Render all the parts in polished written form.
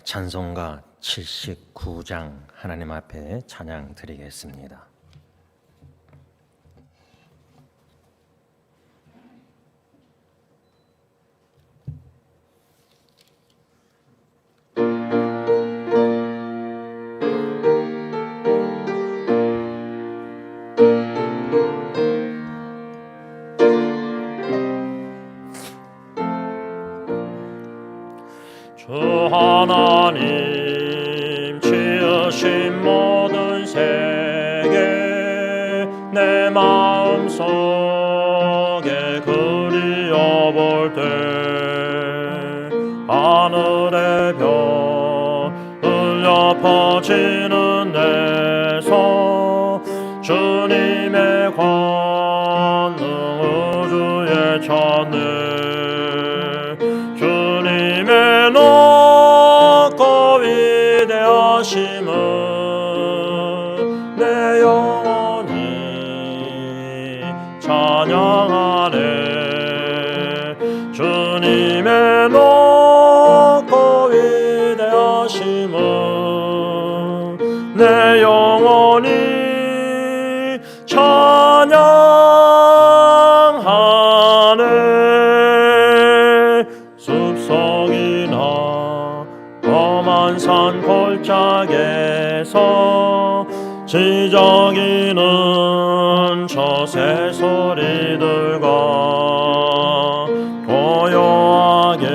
찬송가 79장 하나님 앞에 찬양 드리겠습니다. 주 하나님 지으신 모든 세계 내 마음속에 그리워볼 때 하늘의 별 울려 퍼지는 내서 주님의 권능 우주에 찾네. 주님의 높고 위대하심을 내 영혼이 찬양하네. 주님의 높고 위대하심을 내 영혼이 찬양하네. 숲속이나 험한 산 골짜기에서 지저귀는 저 새소리들과 고요하게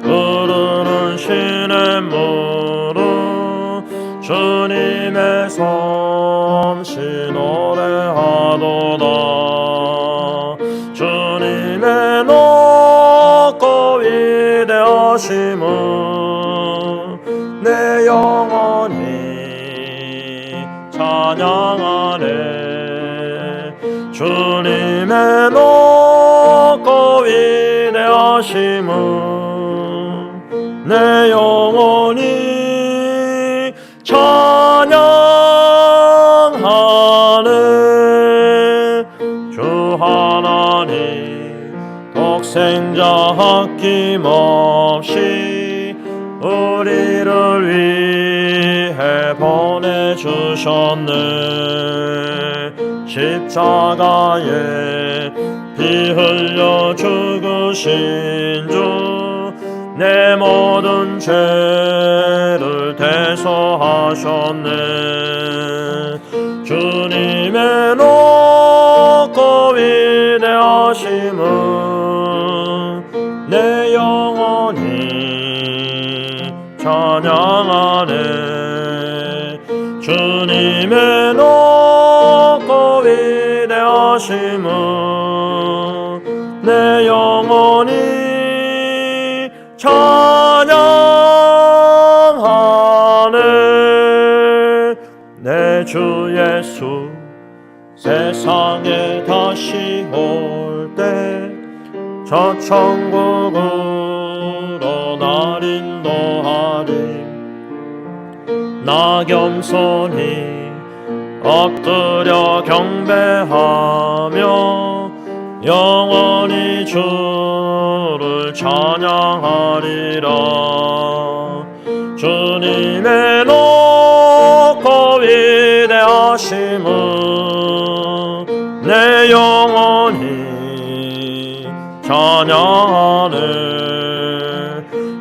흐르는 시냇물은 주님의 솜씨 노래하도다. 주님의 높고 위대하심은 내 영혼이 찬양하네. 주님의 높고 위대하심은 내 영혼이 찬양하네. 주 하나님 독생자 아낌없이 우리를 위해 보내주셨네. 십자가에 피 흘려 죽으신 주 내 모든 죄를 대속하셨네. 주님의 높고 위대하심은 내 영혼이 찬양하네. 주님의 높고 위대하심은 내 영혼이 찬양하네. 내 주 예수 세상에 다시 올 때 저 천국으로 날 인도하리. 나 겸손히 엎드려 경배하며 영원히 주를 찬양하리라. 주님의 높고 위대하심은 내 영혼이 찬양하네.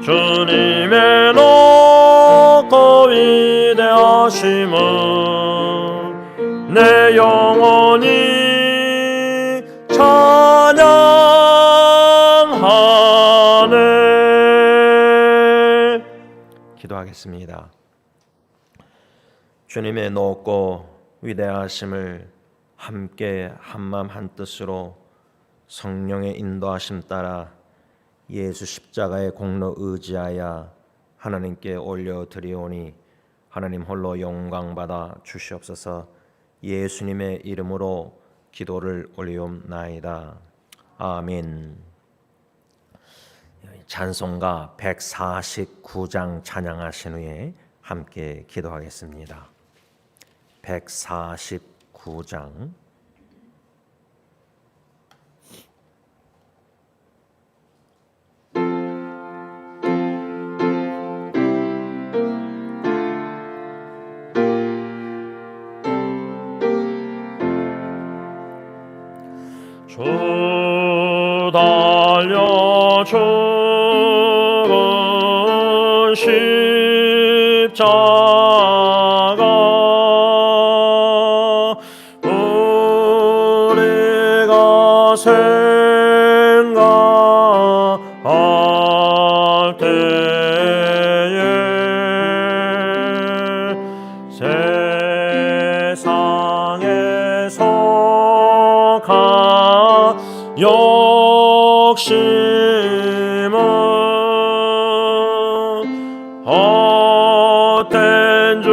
주님의 높고 위대하심은 내 영혼이 찬양하네. 기도하겠습니다. 주님의 높고 위대하심을 함께 한마음 한뜻으로 성령의 인도하심 따라 예수 십자가의 공로 의지하여 하나님께 올려드리오니 하나님 홀로 영광받아 주시옵소서. 예수님의 이름으로 기도를 올리옵나이다. 아멘. 찬송가 149장 찬양하신 후에 함께 기도하겠습니다. 149장 주 달려 죽은 십자가 우리가 생각할 때에 세상에서 욕심은 헛된 줄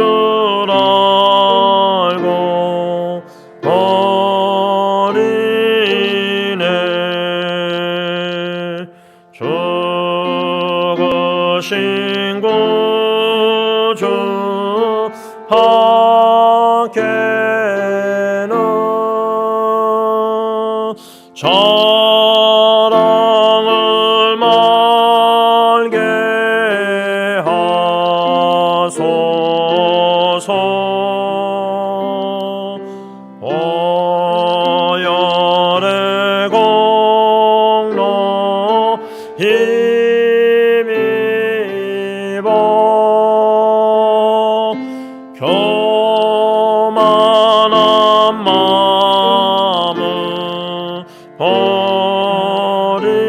알고 버리네. 죽으신 구주 밖에는 자랑을 말게 하소서. 오열의 공로 힘입어 교만한 마음은 버리네.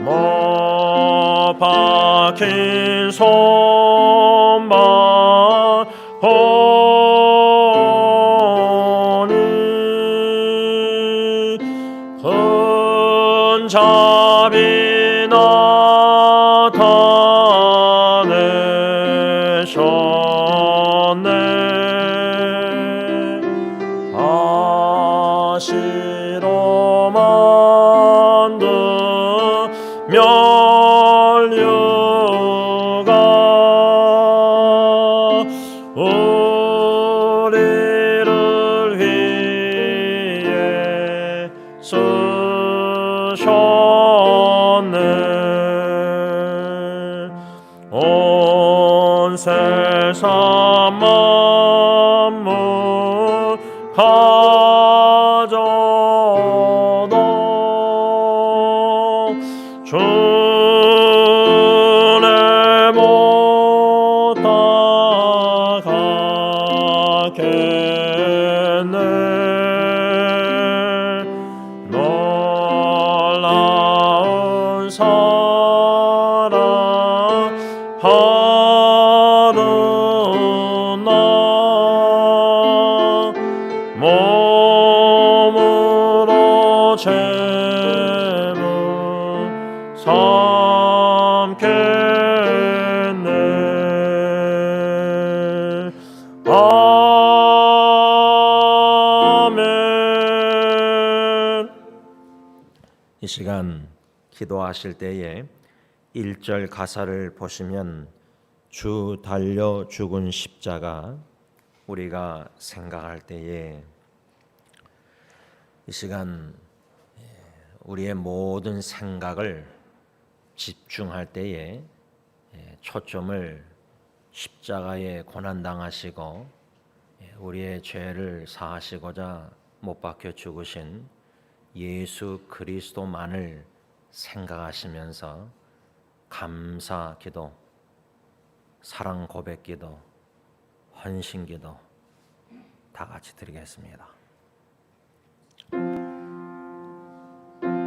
못 박힌 손발 보니 큰 자비 나타내셨네. 가시로 만든 면류가 우리를 위해 쓰셨네. 온 세상 만물 가져도 주내 못 따가겠네. 놀라운 사랑 하는 나 몸으로 죄물 삼겠네. 아멘. 이 시간 기도하실 때에 1절 가사를 보시면 주 달려 죽은 십자가 우리가 생각할 때에 이 시간 우리의 모든 생각을 집중할 때에 초점을 십자가에 고난당하시고 우리의 죄를 사하시고자 못 박혀 죽으신 예수 그리스도만을 생각하시면서 감사 기도, 사랑 고백 기도, 헌신 기도 다 같이 드리겠습니다.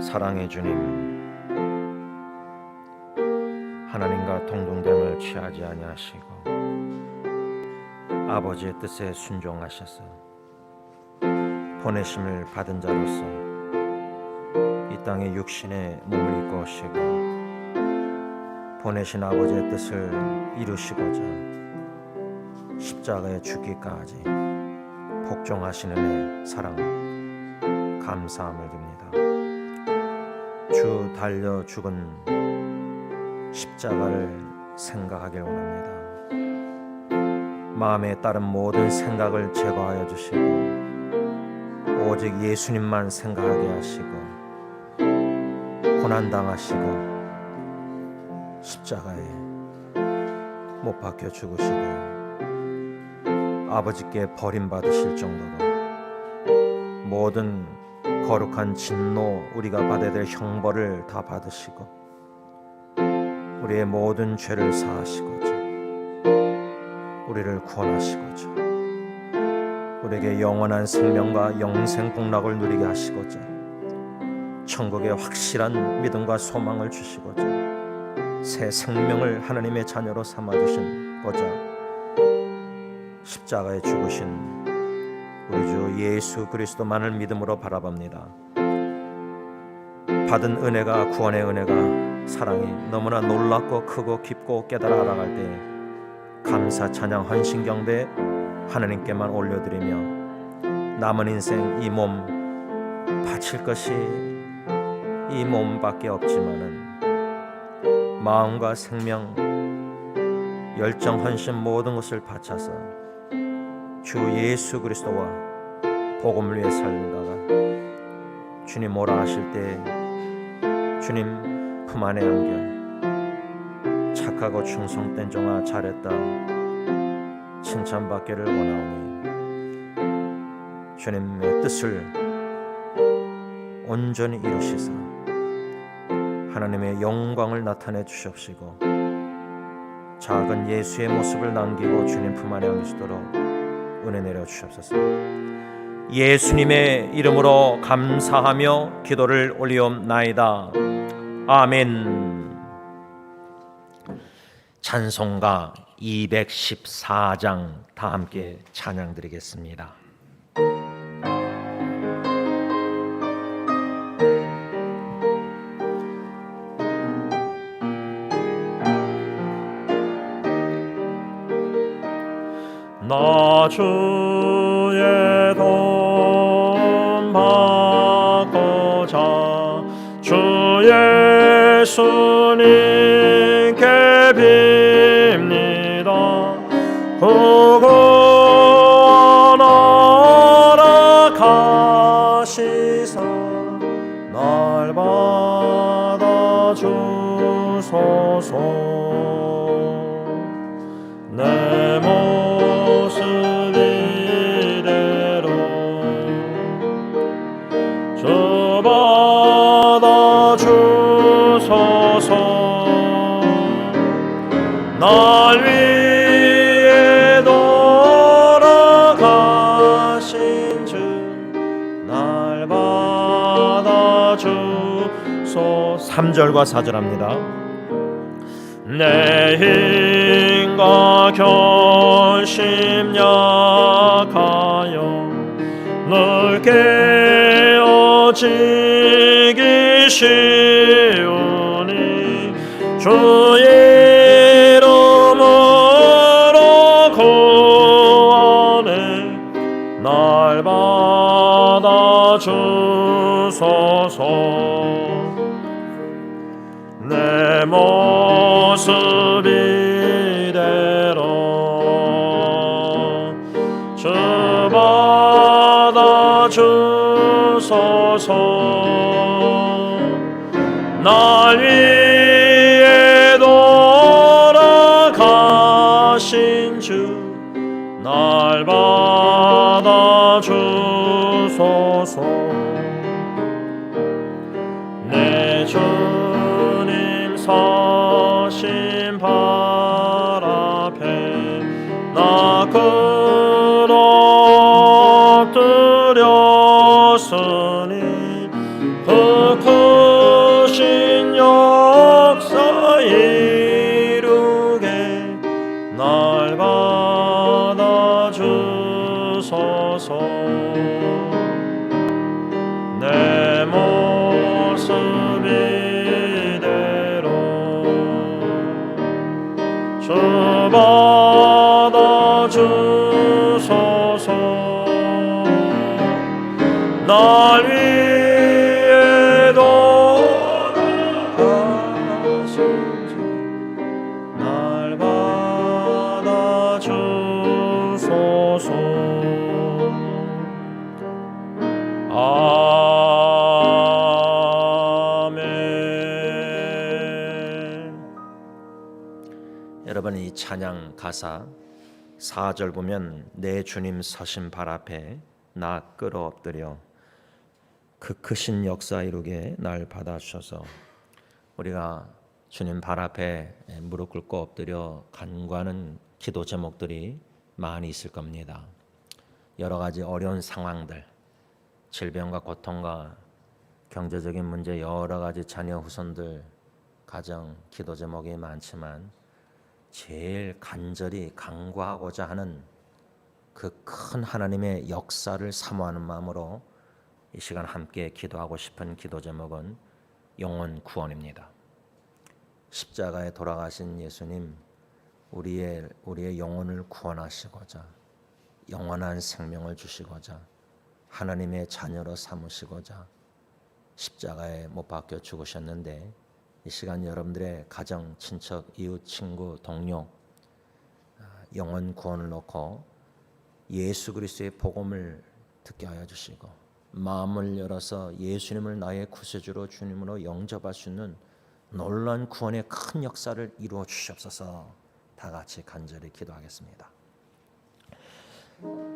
사랑의 주님, 하나님과 동등됨을 취하지 아니하시고 아버지의 뜻에 순종하셔서 보내심을 받은 자로서 이 땅에 육신의 몸을 입고 오시고 보내신 아버지의 뜻을 이루시고자 십자가에 죽기까지 복종하시는 애 사랑 감사함을 드립니다. 주 달려 죽은 십자가를 생각하길 원합니다. 마음에 따른 모든 생각을 제거하여 주시고 오직 예수님만 생각하게 하시고 고난당하시고 십자가에 못 박혀 죽으시고 아버지께 버림받으실 정도로 모든 거룩한 진노, 우리가 받아야 될 형벌을 다 받으시고 우리의 모든 죄를 사하시고자 우리를 구원하시고자 우리에게 영원한 생명과 영생 복락을 누리게 하시고자 천국의 확실한 믿음과 소망을 주시고자 새 생명을 하나님의 자녀로 삼아주신고자 십자가에 죽으신 우리 주 예수 그리스도만을 믿음으로 바라봅니다. 받은 은혜가, 구원의 은혜가, 사랑이 너무나 놀랍고 크고 깊고 깨달아 알아갈 때 감사, 찬양, 헌신, 경배 하나님께만 올려드리며 남은 인생 이 몸 바칠 것이 이 몸밖에 없지만은 마음과 생명, 열정, 헌신 모든 것을 바쳐서 주 예수 그리스도와 복음을 위해 살다가 주님 오라 하실 때 주님 품 안에 안겨 착하고 충성된 종아 잘했다 칭찬받기를 원하오니 주님의 뜻을 온전히 이루시사 하나님의 영광을 나타내 주시옵시고 작은 예수의 모습을 남기고 주님 품 안에 안기시도록 은혜 내려 주옵소서. 예수님의 이름으로 감사하며 기도를 올리옵나이다. 아멘. 찬송가 214장 다 함께 찬양 드리겠습니다. 나 주의 돈 받고자 주 예수님께 빕니다. 구원하라 가시사 날 받아 주소서. 내 모습 이대로 주 받아 주소서. 날 위해 돌아가신 주 날 받아 주소서. 3절과 4절 합니다. 내 힘과 결심 약하여 늘 깨어지기 쉬우니 주 이름으로 구원해 날 받아 주소서. 내 모습 이대로 주 받아 주소서. 날 위해 돌아가신 주 날 받아 주소서. 내 주님 서신 발 앞에 나 엎드렸으니 그 크신 역사 이루게 날 받아 주소서. 내 모습 이대로 주 받아 주소서. 날 위해 돌아가신 주 날 받아 주소서. 아멘. 여러분, 이 찬양 가사 4절 보면 내 주님 서신 발 앞에 나 끌어 엎드려 그 크신 역사 이루게 날 받아주셔서 우리가 주님 발 앞에 무릎 꿇고 엎드려 간구하는 기도 제목들이 많이 있을 겁니다. 여러 가지 어려운 상황들, 질병과 고통과 경제적인 문제, 여러 가지 자녀 후손들, 가정, 기도 제목이 많지만 제일 간절히 간구하고자 하는 그 큰 하나님의 역사를 사모하는 마음으로 이 시간 함께 기도하고 싶은 기도 제목은 영혼 구원입니다. 십자가에 돌아가신 예수님, 우리의 영혼을 구원하시고자, 영원한 생명을 주시고자, 하나님의 자녀로 삼으시고자 십자가에 못 박혀 죽으셨는데, 이 시간 여러분들의 가정, 친척, 이웃, 친구, 동료 영혼 구원을 놓고 예수 그리스도의 복음을 듣게 하여 주시고 마음을 열어서 예수님을 나의 구세주로 주님으로 영접할 수 있는 놀라운 구원의 큰 역사를 이루어 주시옵소서. 다 같이 간절히 기도하겠습니다.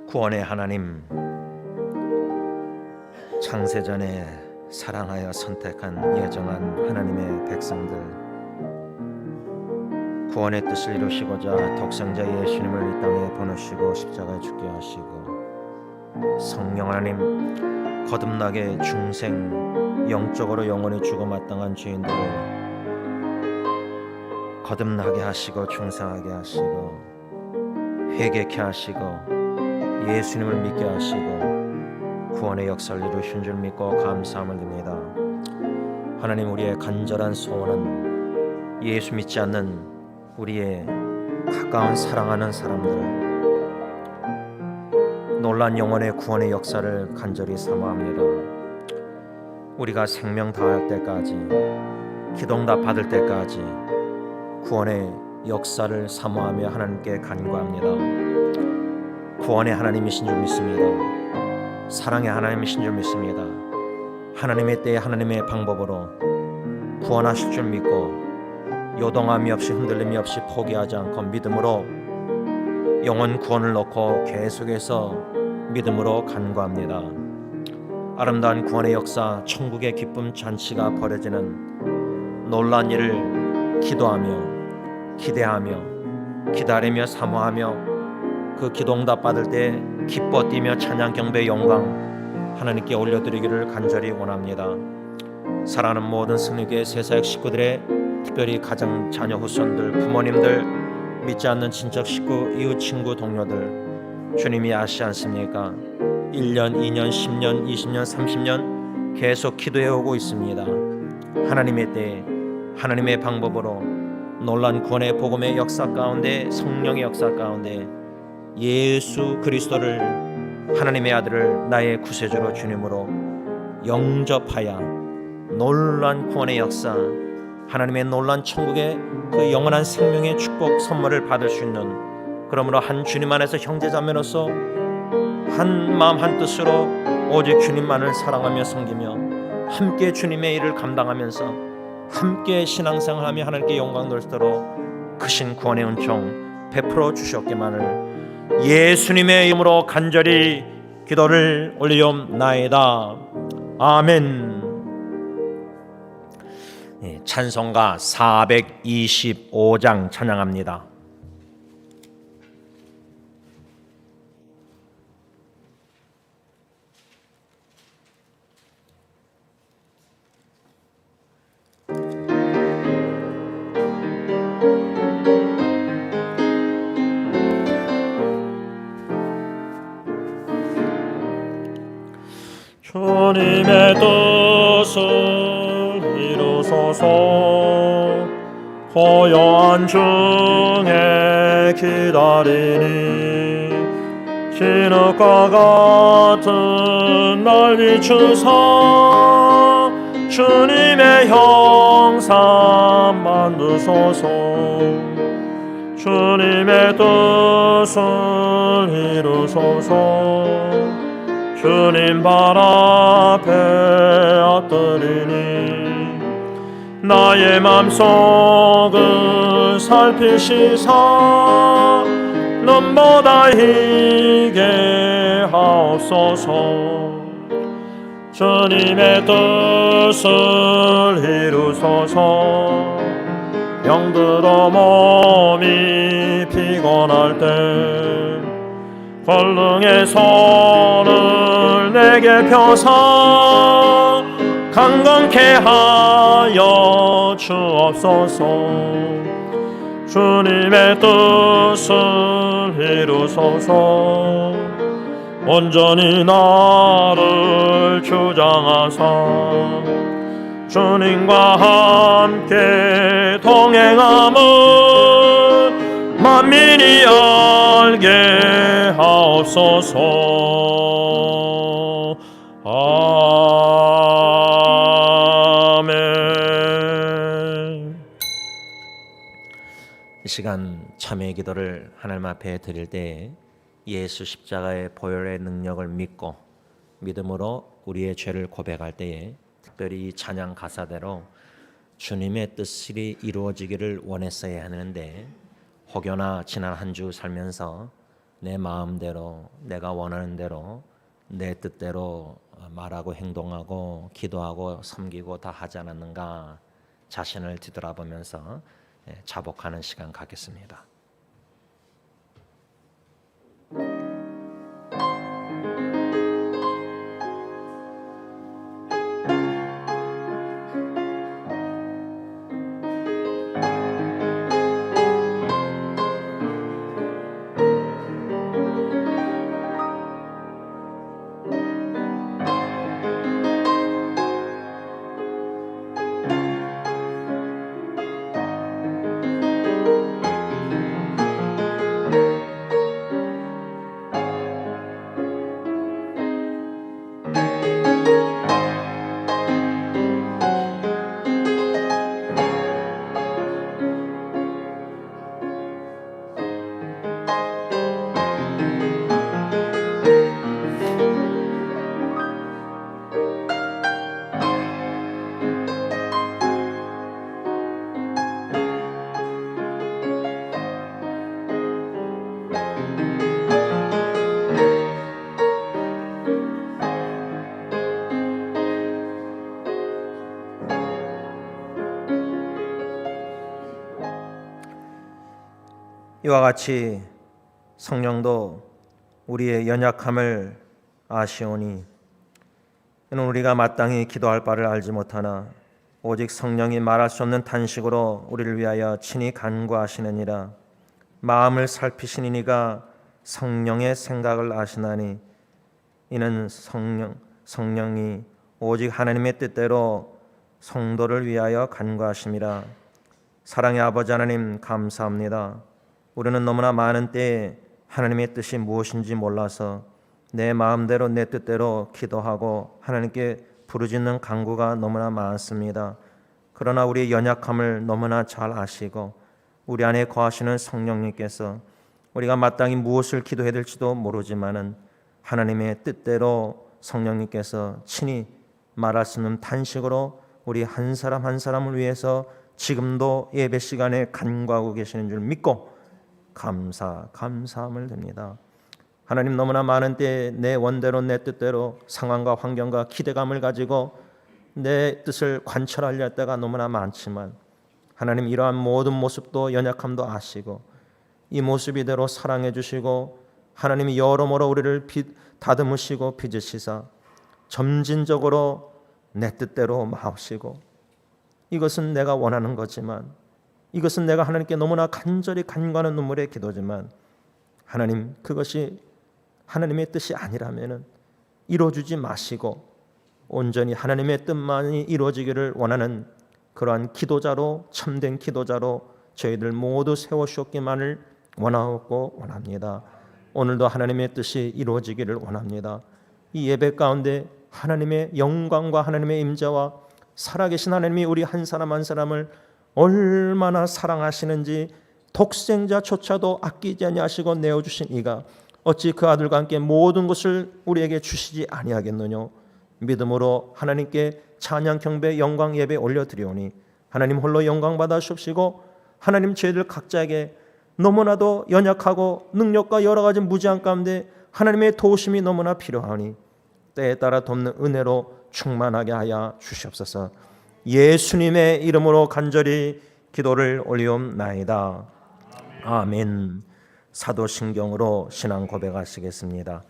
구원의 하나님, 창세전에 사랑하여 선택한 예정한 하나님의 백성들, 구원의 뜻을 이루시고자 독생자 예수님을 이 땅에 보내시고 십자가에 죽게 하시고, 성령 하나님, 거듭나게 중생, 영적으로 영원히 죽어마땅한 죄인들을 거듭나게 하시고 중생하게 하시고 회개케 하시고 예수님을 믿게 하시고 구원의 역사를 이루신 줄 믿고 감사함을 드립니다. 하나님, 우리의 간절한 소원은 예수 믿지 않는 우리의 가까운 사랑하는 사람들, 놀란 영혼의 구원의 역사를 간절히 사모합니다. 우리가 생명 다할 때까지, 기도응답 받을 때까지 구원의 역사를 사모하며 하나님께 간구합니다. 구원의 하나님이신 줄 믿습니다. 사랑의 하나님이신 줄 믿습니다. 하나님의 때에 하나님의 방법으로 구원하실 줄 믿고 요동함이 없이 흔들림이 없이 포기하지 않고 믿음으로 영혼 구원을 놓고 계속해서 믿음으로 간구합니다. 아름다운 구원의 역사, 천국의 기쁨 잔치가 벌어지는 놀라운 일을 기도하며 기대하며 기다리며 사모하며 그 기도응답 받을 때 기뻐 뛰며 찬양 경배 영광 하나님께 올려드리기를 간절히 원합니다. 사랑하는 모든 승리교회 새사역 식구들의, 특별히 가정, 자녀, 후손들, 부모님들, 믿지 않는 친척, 식구, 이웃, 친구, 동료들, 주님이 아시지 않습니까? 1년, 2년, 10년, 20년, 30년 계속 기도해오고 있습니다. 하나님의 때에 하나님의 방법으로 놀란 구원의 복음의 역사 가운데, 성령의 역사 가운데 예수 그리스도를, 하나님의 아들을 나의 구세주로 주님으로 영접하여 놀란 구원의 역사, 하나님의 놀란 천국의 그 영원한 생명의 축복 선물을 받을 수 있는, 그러므로 한 주님 안에서 형제자매로서 한 마음 한 뜻으로 오직 주님만을 사랑하며 섬기며 함께 주님의 일을 감당하면서 함께 신앙생활하며 하나님께 영광 돌리도록 크신 구원의 은총 베풀어 주시옵기만을 예수님의 이름으로 간절히 기도를 올리옵나이다. 아멘. 찬송가 425장 찬양합니다. 주님의 뜻을 이루소서. 고요한 중에 기다리니 진흙과 같은 날 비추사 주님의 형상 만드소서. 주님의 뜻을 이루소서. 주님 발 앞에 엎드리니 나의 맘속을 살피시사 눈보다 희게 하옵소서. 주님의 뜻을 이루소서. 병들어 몸이 피곤할 때 권능의 손을 내게 펴사 강건케 하여 주옵소서. 주님의 뜻을 이루소서. 온전히 나를 주장하사 주님과 함께 동행함을 만민이 알게 하옵소서. 아멘. 이 시간 참회의 기도를 하나님 앞에 드릴 때 예수 십자가의 보혈의 능력을 믿고 믿음으로 우리의 죄를 고백할 때에 특별히 이 찬양 가사대로 주님의 뜻이 이루어지기를 원했어야 하는데 혹여나 지난 한 주 살면서 내 마음대로 내가 원하는 대로 내 뜻대로 말하고 행동하고 기도하고 섬기고 다 하지 않았는가 자신을 뒤돌아보면서 자복하는 시간 갖겠습니다. 이와 같이 성령도 우리의 연약함을 아시오니 이는 우리가 마땅히 기도할 바를 알지 못하나 오직 성령이 말할 수 없는 탄식으로 우리를 위하여 친히 간구하시느니라. 마음을 살피시는 이가 성령의 생각을 아시나니 이는 성령이 오직 하나님의 뜻대로 성도를 위하여 간구하심이라. 사랑의 아버지 하나님 감사합니다. 우리는 너무나 많은 때에 하나님의 뜻이 무엇인지 몰라서 내 마음대로 내 뜻대로 기도하고 하나님께 부르짖는 간구가 너무나 많습니다. 그러나 우리의 연약함을 너무나 잘 아시고 우리 안에 거하시는 성령님께서 우리가 마땅히 무엇을 기도해야 될지도 모르지만은 하나님의 뜻대로 성령님께서 친히 말할 수 없는 탄식으로 우리 한 사람 한 사람을 위해서 지금도 예배 시간에 간구하고 계시는 줄 믿고 감사함을 드립니다. 하나님, 너무나 많은 때에 내 원대로 내 뜻대로 상황과 환경과 기대감을 가지고 내 뜻을 관철하려 할 때가 너무나 많지만 하나님, 이러한 모든 모습도 연약함도 아시고 이 모습 이대로 사랑해 주시고 하나님이 여러모로 우리를 다듬으시고 빚으시사 점진적으로 내 뜻대로 마옵시고, 이것은 내가 원하는 거지만, 이것은 내가 하나님께 너무나 간절히 간구하는 눈물의 기도지만 하나님, 그것이 하나님의 뜻이 아니라면 이루어주지 마시고 온전히 하나님의 뜻만이 이루어지기를 원하는 그러한 기도자로, 참된 기도자로 저희들 모두 세워주었기만을 원하고 원합니다. 오늘도 하나님의 뜻이 이루어지기를 원합니다. 이 예배 가운데 하나님의 영광과 하나님의 임재와 살아계신 하나님이 우리 한 사람 한 사람을 얼마나 사랑하시는지 독생자조차도 아끼지 아니하시고 내어주신 이가 어찌 그 아들과 함께 모든 것을 우리에게 주시지 아니하겠느냐. 믿음으로 하나님께 찬양 경배 영광 예배 올려드리오니 하나님 홀로 영광 받아주시고, 하나님 저희들 각자에게 너무나도 연약하고 능력과 여러 가지 무지한 가운데 하나님의 도우심이 너무나 필요하니 때에 따라 돕는 은혜로 충만하게 하여 주시옵소서. 예수님의 이름으로 간절히 기도를 올리옵나이다. 아멘. 사도신경으로 신앙 고백하시겠습니다.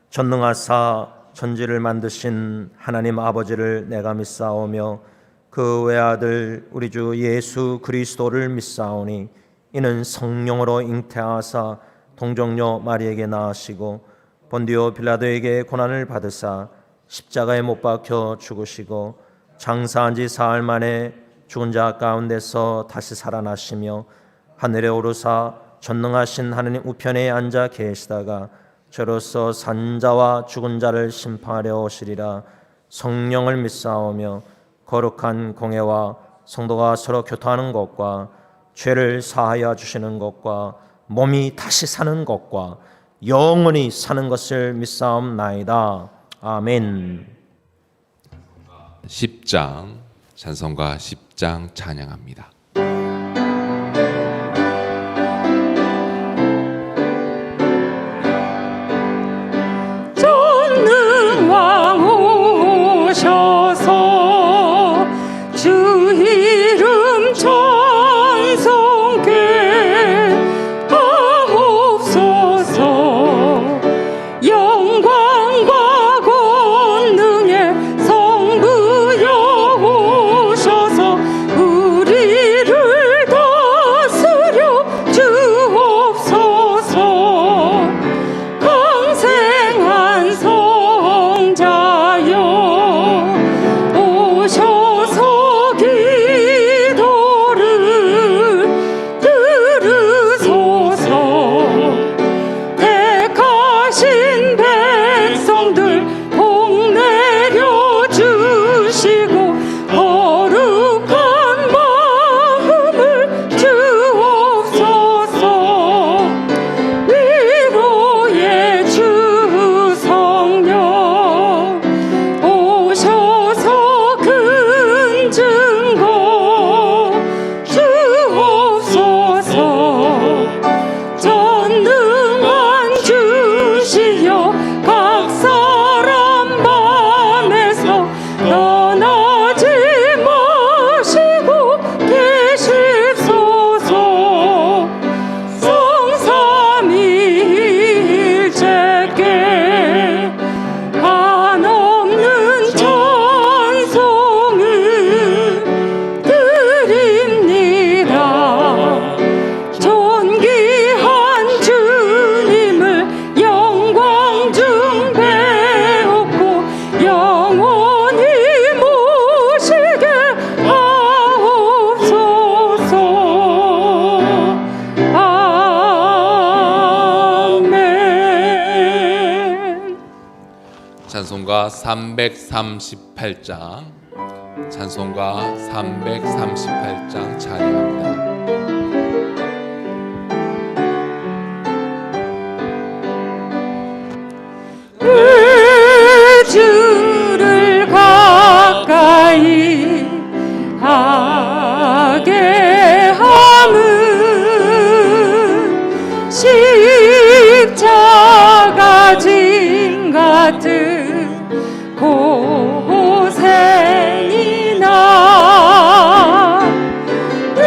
전능하사 천지를 만드신 하나님 아버지를 내가 믿사오며 그 외아들 우리 주 예수 그리스도를 믿사오니 이는 성령으로 잉태하사 동정녀 마리에게 낳으시고 본디오 빌라도에게 고난을 받으사 십자가에 못 박혀 죽으시고 장사한 지 사흘 만에 죽은 자 가운데서 다시 살아나시며 하늘에 오르사 전능하신 하느님 우편에 앉아 계시다가 저로서 산자와 죽은 자를 심판하려 오시리라. 성령을 믿사오며 거룩한 공회와 성도가 서로 교통하는 것과 죄를 사하여 주시는 것과 몸이 다시 사는 것과 영원히 사는 것을 믿사옵나이다. 아멘. 10장 찬송가 10장 찬양합니다. 전능왕 오셔서 주 이름 찬송케 하옵소서. 영광과 권능의 성부여 오셔서 우리를 다스려 주옵소서. 강생한 성자여 오셔서 기도를 들으소서. 택하신 백성들 복 내려 주시고 거룩한 마음을 주옵소서. 위로의 주 성령 오셔서 큰 증거 주옵소서. 전능한 주시여 각 사람 맘에서 떠나지 마시고 계십소서. 성삼위일체께 한없는 찬송을 드립니다. 존귀한 주님을 영광 중 배웠고 영원히 모시게 하옵소서. 아멘. 찬송가 338장 찬송가 338장 찬양합니다. 왜 주를 가까이 하게 함은 십자가 짐 같은 고생이나 내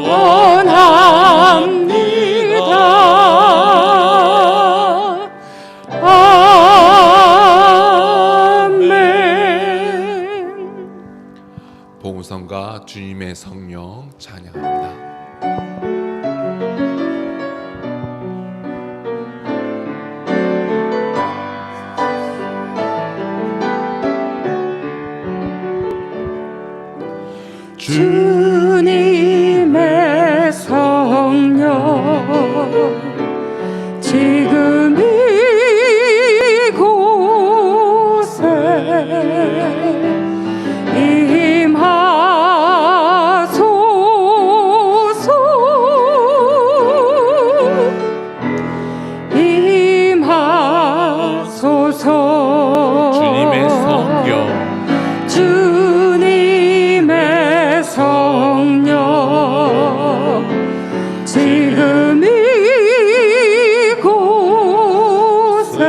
원합니다. 아멘. 복음성과 주님의 성령 찬양합니다. 주님의 성령 지금 이곳에 임하소서. 임하소서. 주님의 성령 주님의 성령 지금 이곳에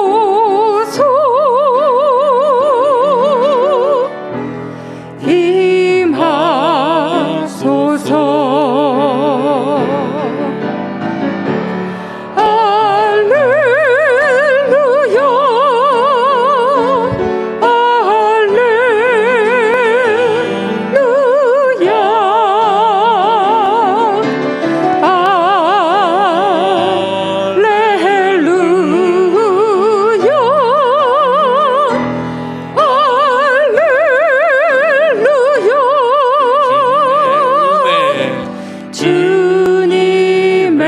임하소서. 임하소서. 할렐루야. 주님의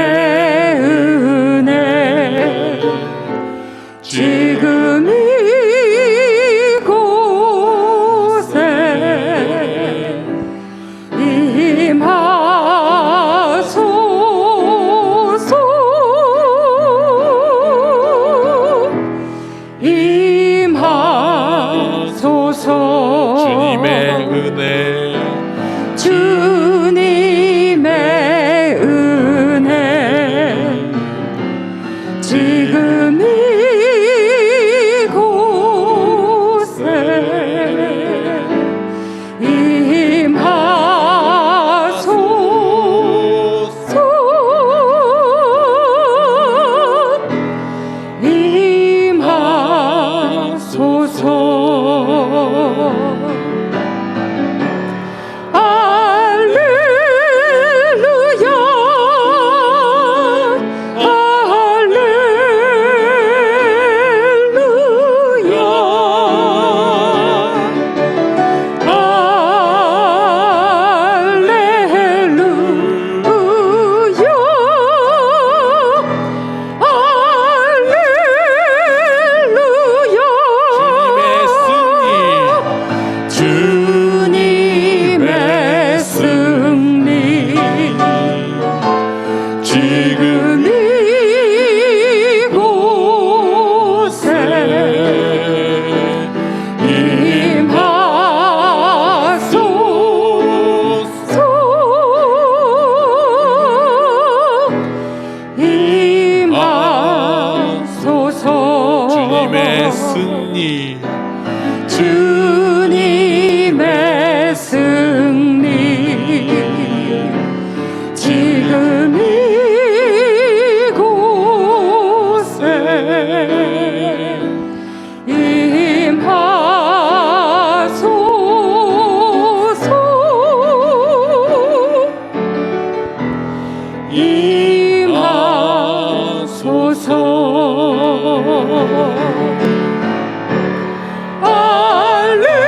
은혜 지금 이곳에 임하소서. 임하소서. 주님의 은혜 주님의 은혜 지금 이곳에 임하소서. 임하소서. 할렐루야. 주님의 승리 지금 이곳에 임하소서. 임하소서. 주님의 승리 주님의 승리 지금 이곳에 임하소서. 임하소서. 할렐루야.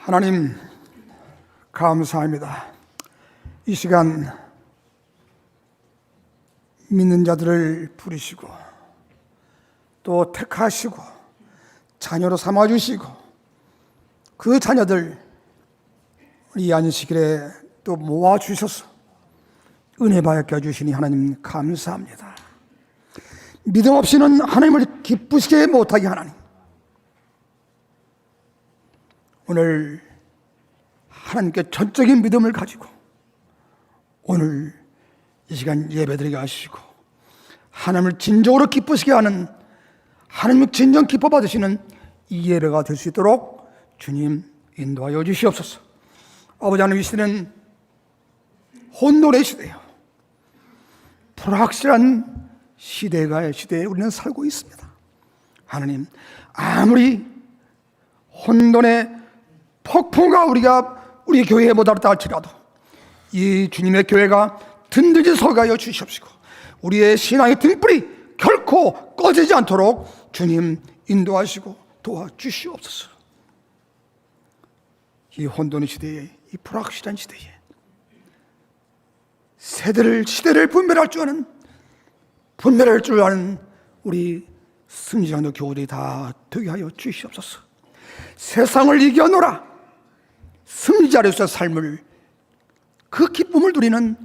하나님 감사합니다. 이 시간 믿는 자들을 부르시고 또 택하시고 자녀로 삼아주시고 그 자녀들 이 안식일에 또 모아주셔서 은혜 받게 해주시니 하나님 감사합니다. 믿음 없이는 하나님을 기쁘시게 못하게 하나님, 오늘 하나님께 전적인 믿음을 가지고 오늘 이 시간 예배드리게 하시고 하나님을 진정으로 기쁘시게 하는, 하나님을 진정 기뻐 받으시는 이 예배가 될 수 있도록 주님 인도하여 주시옵소서. 아버지 하나님, 이 시대는 혼돈의 시대요, 불확실한 시대에 우리는 살고 있습니다. 하나님, 아무리 혼돈의 폭풍과 우리 교회에 못 알았다 할지라도 이 주님의 교회가 든든히 서가여 주시옵시고 우리의 신앙의 등불이 결코 꺼지지 않도록 주님 인도하시고 도와주시옵소서. 이 혼돈의 시대에, 이 불확실한 시대에 시대를 분별할 줄 아는 우리 승리장로 교우들이 다 되게 하여 주시옵소서. 세상을 이겨노라 승리자로서의 삶을, 그 기쁨을 누리는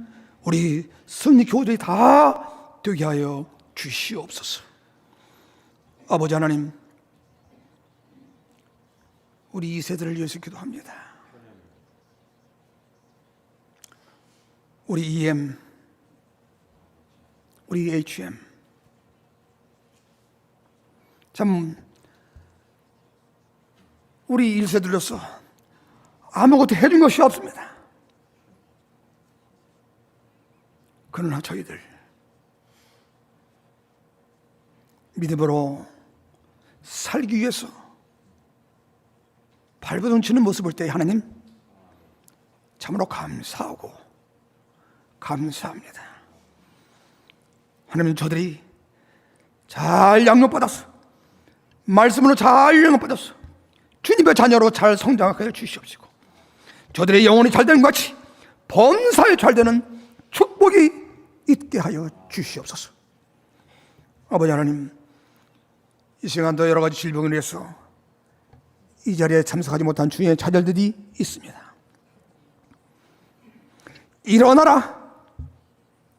우리 승리 교우들이 다 되게 하여 주시옵소서. 아버지 하나님, 우리 이 세대를 위해서 기도합니다. 우리 EM, 우리 HM, 참 우리 1세들로서 아무것도 해준 것이 없습니다. 그러나 저희들 믿음으로 살기 위해서 발버둥치는 모습을 때 하나님 참으로 감사하고 감사합니다. 하나님, 저들이 잘 양육받아서 말씀으로 잘 양육받아서 주님의 자녀로 잘 성장하게 해 주시옵시고 저들의 영혼이 잘 되는 것 같이 범사에 잘 되는 축복이 있게 하여 주시옵소서. 아버지 하나님, 이 시간도 여러 가지 질병을 위해서 이 자리에 참석하지 못한 주님의 자녀들이 있습니다. 일어나라,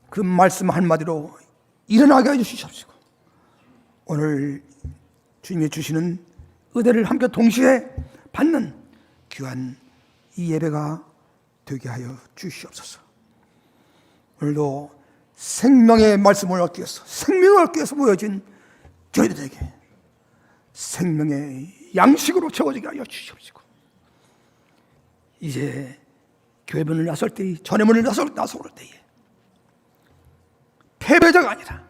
그 말씀 한마디로 일어나게 해 주시옵시고 오늘 주님이 주시는 은혜를 함께 동시에 받는 귀한 이 예배가 되게 하여 주시옵소서. 오늘도 생명의 말씀을 얻기 위해서, 생명을 얻기 위해서 모여진 저희들에게 생명의 양식으로 채워지게 하여 주시옵시고 이제 교회 문을 나설 때에, 전의 문을 나설 때에 패배자가 아니라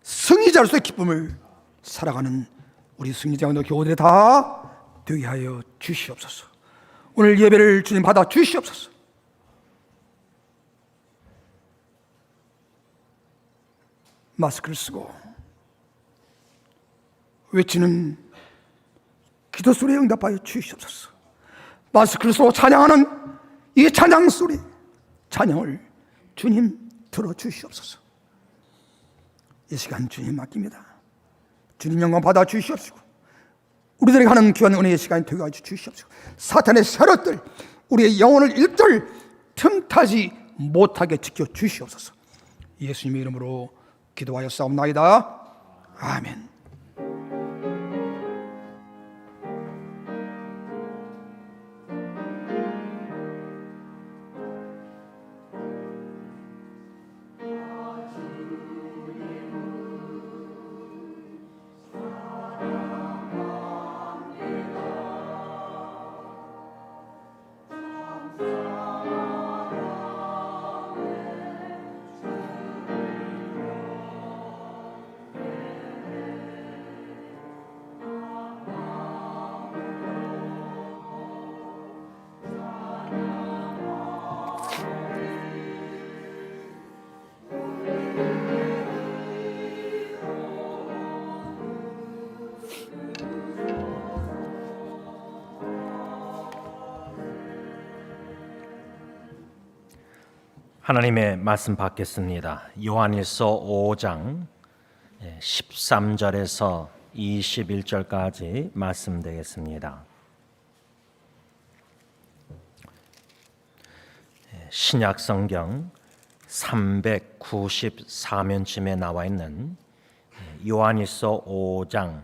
승리자로서의 기쁨을 살아가는 우리 승리자원도 교우들이 다 되게 하여 주시옵소서. 오늘 예배를 주님 받아 주시옵소서. 마스크를 쓰고 외치는 기도 소리에 응답하여 주시옵소서. 마스크를 쓰고 찬양하는 이 찬양 소리, 찬양을 주님 들어 주시옵소서. 이 시간 주님 맡깁니다. 주님 영광 받아 주시옵시고 우리들에게 하는 귀한 은혜의 시간이 되게 하여 주시옵시고 사탄의 세력들 우리의 영혼을 일절 틈타지 못하게 지켜 주시옵소서. 예수님의 이름으로 기도하여 싸움나이다. 아멘. 하나님의 말씀 받겠습니다. 요한일서 5장 13절에서 21절까지 말씀되겠습니다. 신약 성경 394면쯤에 나와 있는 요한일서 5장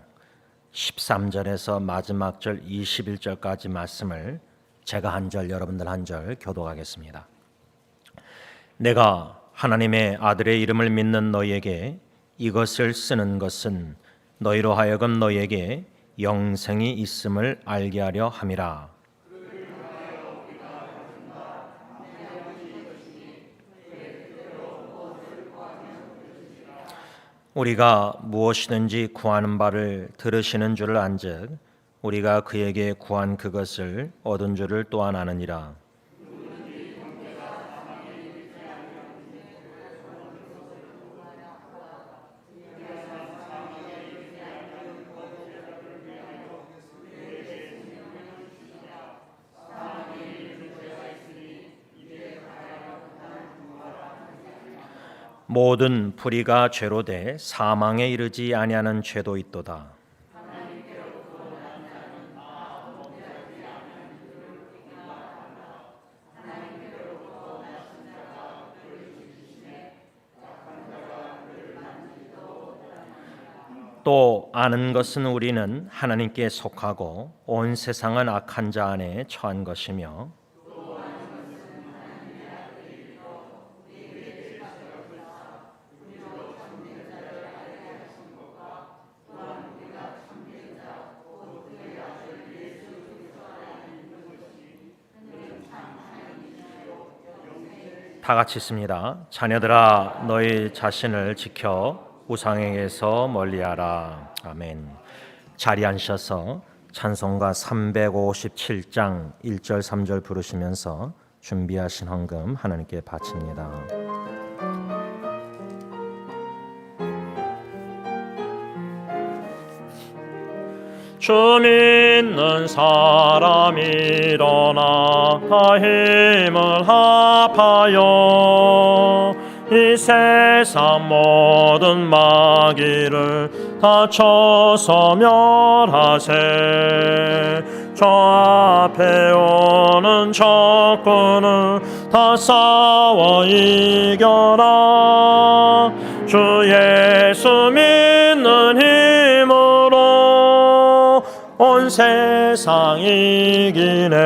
13절에서 마지막 절 21절까지 말씀을 제가 한 절, 여러분들 한 절 교독하겠습니다. 내가 하나님의 아들의 이름을 믿는 너희에게 이것을 쓰는 것은 너희로 하여금 너희에게 영생이 있음을 알게 하려 함이라. 우리가 무엇이든지 구하는 바를 들으시는 줄을 안즉 우리가 그에게 구한 그것을 얻은 줄을 또한 아느니라. 모든 불의가 죄로 돼 사망에 이르지 아니하는 죄도 있도다. 또 아는 것은 우리는 하나님께 속하고 온 세상은 악한 자 안에 처한 것이며 다 같이 있습니다. 자녀들아 너희 자신을 지켜 우상에게서 멀리하라. 아멘. 자리에 앉으셔서 찬송가 357장 1절 3절 부르시면서 준비하신 헌금 하나님께 바칩니다. 주 믿는 사람 일어나 다 힘을 합하여 이 세상 모든 마귀를 다 쳐서 멸하세. 저 앞에 오는 적군을 다 싸워 이겨라. 주 예수 믿는 힘으로 온 세상 이기네.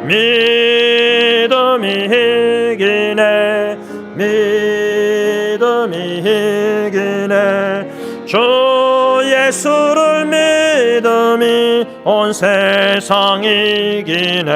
믿음이 이기네. 믿음이 이기네. 주 예수를 믿음이 온 세상 이기네.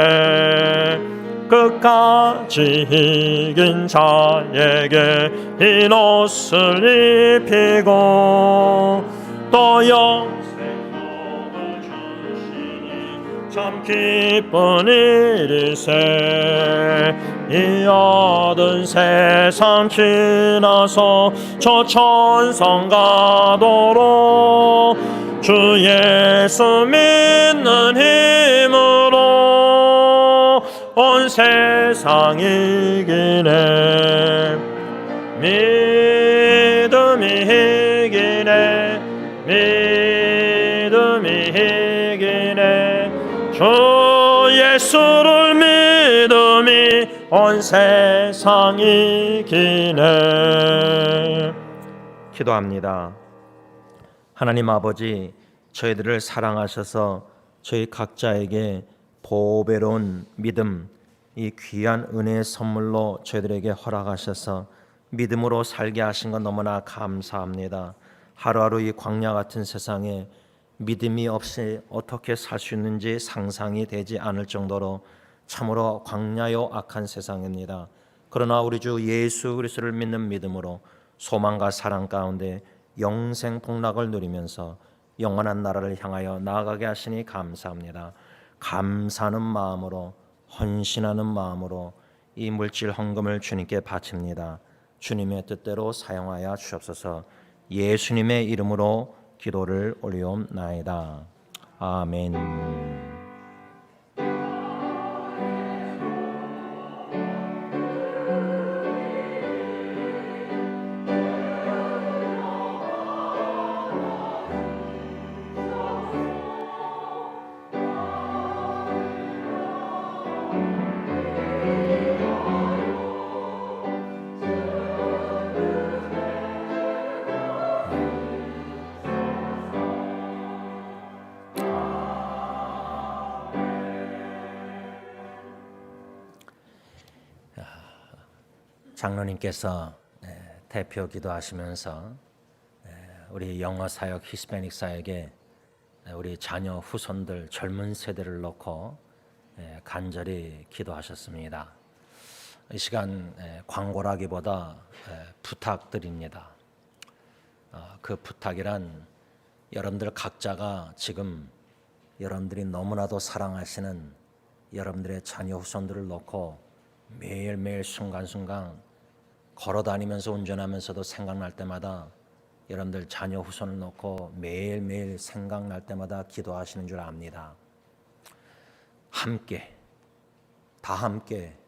끝까지 이긴 자에게 흰 옷을 입히고 또 영생복을 주시니 참 기쁜 일이세. 이 얻은 세상 지나서 저 천성 가도록 주 예수 믿는 힘으로 온 세상 이기네. 믿음이 이기네. 믿음이 이기네. 주 예수를 믿음이 온 세상 이기네. 기도합니다. 하나님 아버지, 저희들을 사랑하셔서 저희 각자에게 보배로운 믿음, 이 귀한 은혜의 선물로 저희들에게 허락하셔서 믿음으로 살게 하신 것 너무나 감사합니다. 하루하루 이 광야 같은 세상에 믿음이 없이 어떻게 살 수 있는지 상상이 되지 않을 정도로 참으로 광야요 악한 세상입니다. 그러나 우리 주 예수 그리스도를 믿는 믿음으로 소망과 사랑 가운데 영생 복락을 누리면서 영원한 나라를 향하여 나아가게 하시니 감사합니다. 감사하는 마음으로, 헌신하는 마음으로 이 물질 헌금을 주님께 바칩니다. 주님의 뜻대로 사용하여 주옵소서. 예수님의 이름으로 기도를 올리옵나이다. 아멘. 장로님께서 대표 기도하시면서 우리 영어 사역, 히스패닉 사역에 우리 자녀 후손들 젊은 세대를 놓고 간절히 기도하셨습니다. 이 시간 광고라기보다 부탁드립니다. 그 부탁이란 여러분들 각자가 지금 여러분들이 너무나도 사랑하시는 여러분들의 자녀 후손들을 놓고 매일매일 순간순간 걸어다니면서 운전하면서도 생각날 때마다 여러분들 자녀 후손을 놓고 매일매일 생각날 때마다 기도하시는 줄 압니다. 함께 다 함께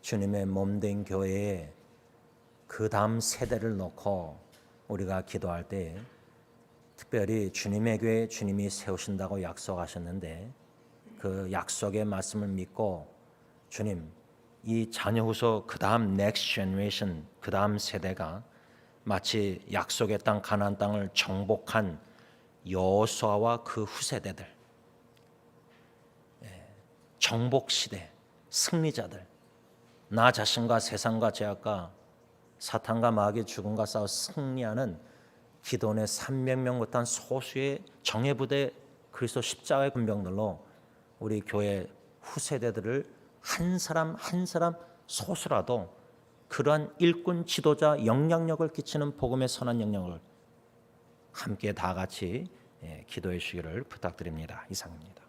주님의 몸된 교회에 그 다음 세대를 놓고 우리가 기도할 때 특별히 주님의 교회 주님이 세우신다고 약속하셨는데 그 약속의 말씀을 믿고 주님 이 자녀 후손 그 다음 next generation 그 다음 세대가 마치 약속의 땅 가나안 땅을 정복한 여호수아와 그 후세대들 정복 시대 승리자들 나 자신과 세상과 죄악과 사탄과 마귀의 죽음과 싸워 승리하는 기도원의 300명 못한 소수의 정예부대 그리스도 십자가의 군병들로 우리 교회 후세대들을 한 사람 한 사람 소수라도 그러한 일꾼 지도자 영향력을 끼치는 복음의 선한 영향을 함께 다 같이 기도해 주시기를 부탁드립니다. 이상입니다.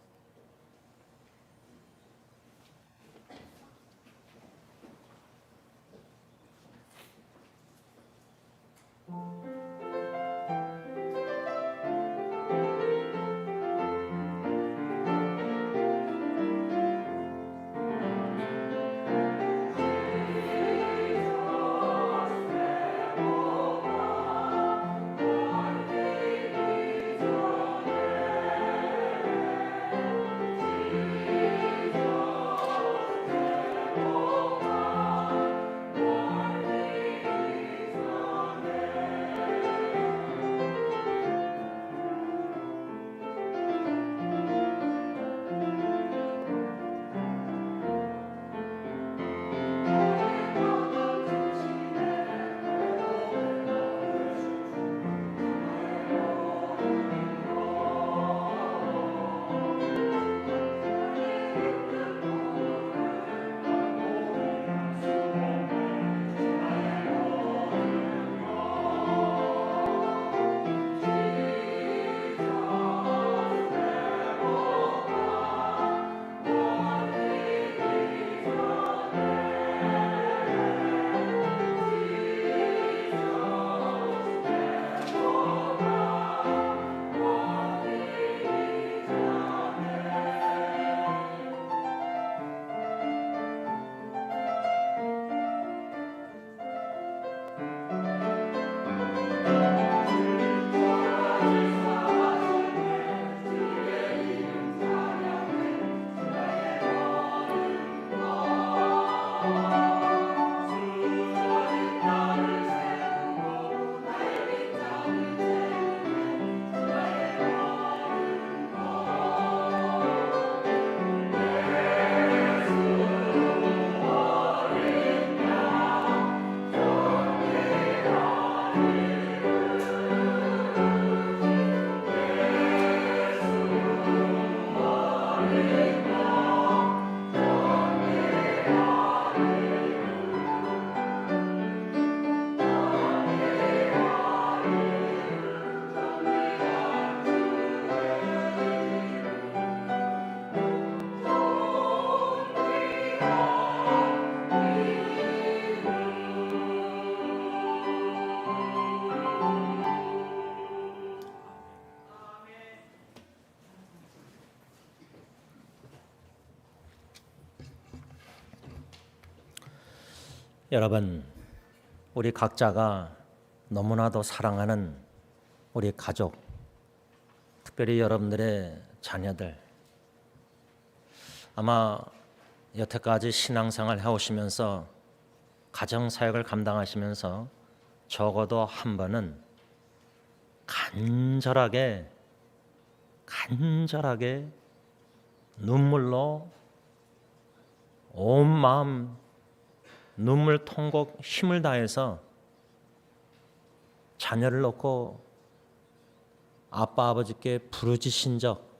여러분, 우리 각자가 너무나도 사랑하는 우리 가족, 특별히 여러분들의 자녀들, 아마 여태까지 신앙생활 해오시면서 가정사역을 감당하시면서 적어도 한 번은 간절하게 눈물로 온 마음 눈물 통곡 힘을 다해서 자녀를 놓고 아빠 아버지께 부르짖으신 적,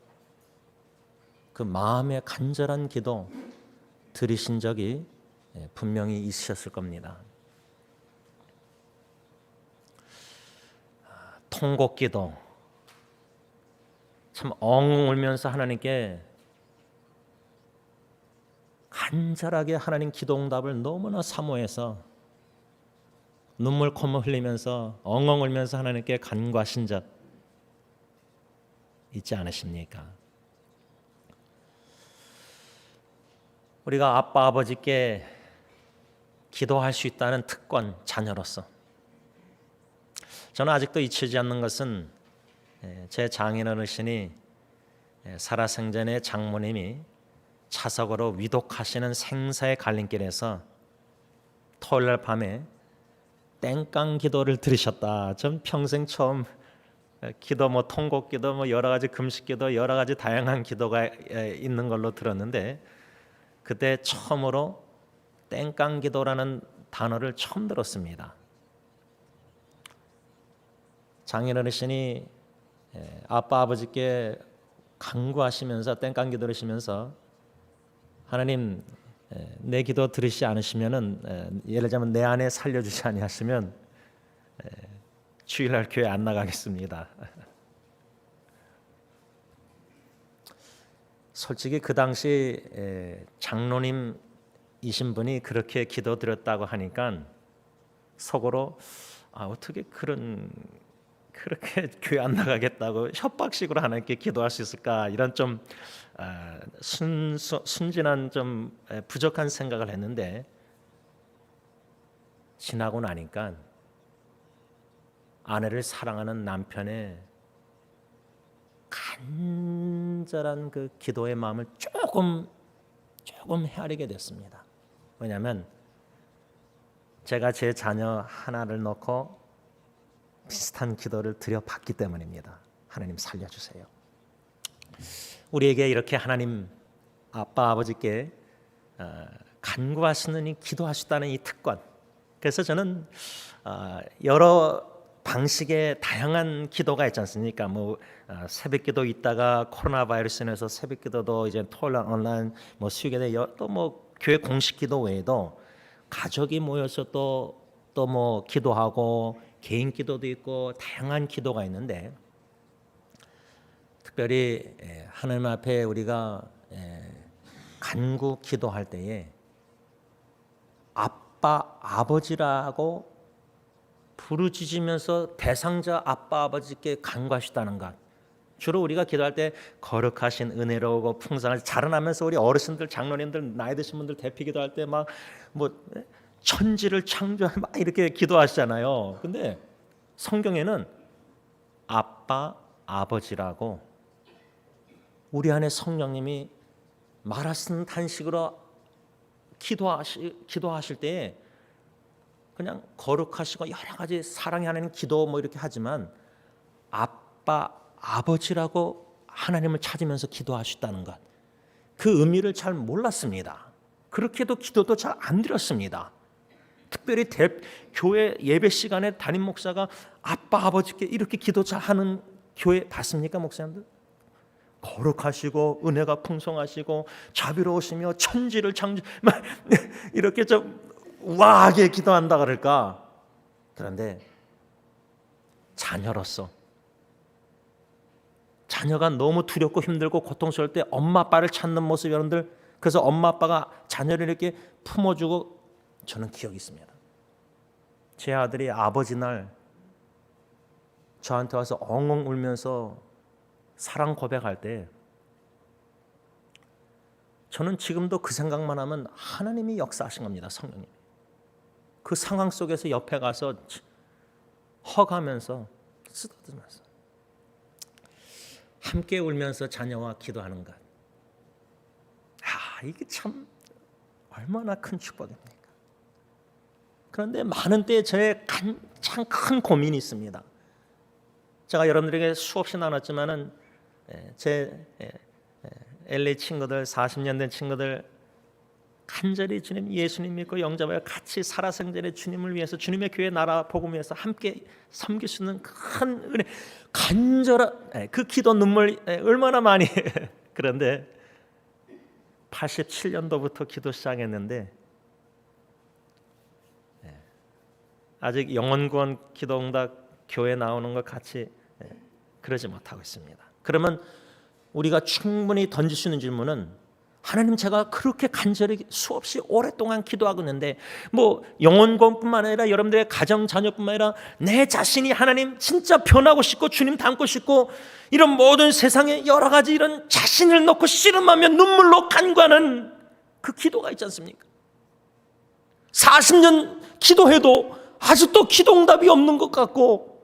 그 마음의 간절한 기도 들으신 적이 분명히 있으셨을 겁니다. 통곡기도, 참 엉엉 울면서 하나님께 간절하게 하나님 기도응답을 너무나 사모해서 눈물 콧물 흘리면서 엉엉 울면서 하나님께 간구하신 적 있지 않으십니까? 우리가 아빠 아버지께 기도할 수 있다는 특권, 자녀로서 저는 아직도 잊히지 않는 것은 제 장인 어르신이 살아생전에 장모님이 차석으로 위독하시는 생사의 갈림길에서 토요일 밤에 땡깡 기도를 들으셨다. 전 평생 처음 기도, 통곡기도, 여러 가지 금식기도, 여러 가지 다양한 기도가 있는 걸로 들었는데, 그때 처음으로 땡깡 기도라는 단어를 처음 들었습니다. 장인 어르신이 아빠 아버지께 간구하시면서 땡깡 기도를 하시면서, 하나님 내 기도 들으시지 않으시면은, 예를 들자면 내 아내 살려주지 아니하시면 주일날 교회 안 나가겠습니다. 솔직히 그 당시 장로님이신 분이 그렇게 기도드렸다고 하니까 속으로 어떻게 그렇게 교회 안 나가겠다고 협박식으로 하나님께 기도할 수 있을까, 이런 좀 순진한 좀 부족한 생각을 했는데, 지나고 나니까 아내를 사랑하는 남편의 간절한 그 기도의 마음을 조금 헤아리게 됐습니다. 왜냐하면 제가 제 자녀 하나를 놓고 비슷한 기도를 드려봤기 때문입니다. 하나님 살려주세요. 우리에게 이렇게 하나님 아빠 아버지께 간구하시는 이 기도하시다는 이 특권, 그래서 저는 여러 방식의 다양한 기도가 있지 않습니까? 새벽기도 있다가 코로나 바이러스 인해서 새벽기도도 이제 토요일 온라인 수요일에 또 교회 공식기도 외에도 가족이 모여서 또 기도하고 개인 기도도 있고 다양한 기도가 있는데, 특별히 하나님 앞에 우리가 간구 기도할 때에 아빠 아버지라고 부르짖으면서 대상자 아빠 아버지께 간구하시다는 것, 주로 우리가 기도할 때 거룩하신 은혜로우고 풍성하신, 자라나면서 우리 어르신들, 장로님들, 나이 드신 분들 대피 기도할 때 천지를 창조할 막 이렇게 기도하시잖아요. 근데 성경에는 아빠 아버지라고 우리 안에 성령님이 말하신 탄식으로 기도하실 때에 그냥 거룩하시고 여러 가지 사랑의 하나님 기도 이렇게 하지만, 아빠 아버지라고 하나님을 찾으면서 기도하셨다는 것, 그 의미를 잘 몰랐습니다. 그렇게도 기도도 잘 안 드렸습니다. 특별히 교회 예배 시간에 담임 목사가 아빠 아버지께 이렇게 기도 잘 하는 교회 봤습니까, 목사님들? 거룩하시고 은혜가 풍성하시고 자비로우시며 천지를 창조 이렇게 좀 우아하게 기도한다 그럴까? 그런데 자녀로서 자녀가 너무 두렵고 힘들고 고통스러울 때 엄마 아빠를 찾는 모습, 여러분들, 그래서 엄마 아빠가 자녀를 이렇게 품어주고, 저는 기억이 있습니다. 제 아들이 아버지 날 저한테 와서 엉엉 울면서 사랑 고백할 때, 저는 지금도 그 생각만 하면 하나님이 역사하신 겁니다. 성령님. 그 상황 속에서 옆에 가서 허가면서 쓰다듬으면서 함께 울면서 자녀와 기도하는 것, 이게 참 얼마나 큰 축복입니까? 그런데 많은 때에 저의 참 큰 고민이 있습니다. 제가 여러분들에게 수없이 나눴지만은 제 LA 친구들, 40년 된 친구들, 간절히 주님 예수님 믿고 영접하여 같이 살아생전에 주님을 위해서 주님의 교회 나라 복음을 위해서 함께 섬길 수 있는 큰 은혜, 간절한 그 기도 눈물 얼마나 많이 그런데 87년도부터 기도 시작했는데 아직 영혼구원 기도응답 교회 나오는 것 같이 그러지 못하고 있습니다. 그러면 우리가 충분히 던질 수 있는 질문은 하나님, 제가 그렇게 간절히 수없이 오랫동안 기도하고 있는데 뭐 영혼구원뿐만 아니라 여러분들의 가정 자녀뿐만 아니라 내 자신이 하나님 진짜 변하고 싶고 주님 닮고 싶고 이런 모든 세상에 여러 가지 이런 자신을 놓고 씨름하며 눈물로 간구하는 그 기도가 있지 않습니까? 40년 기도해도 아직도 기도응답이 없는 것 같고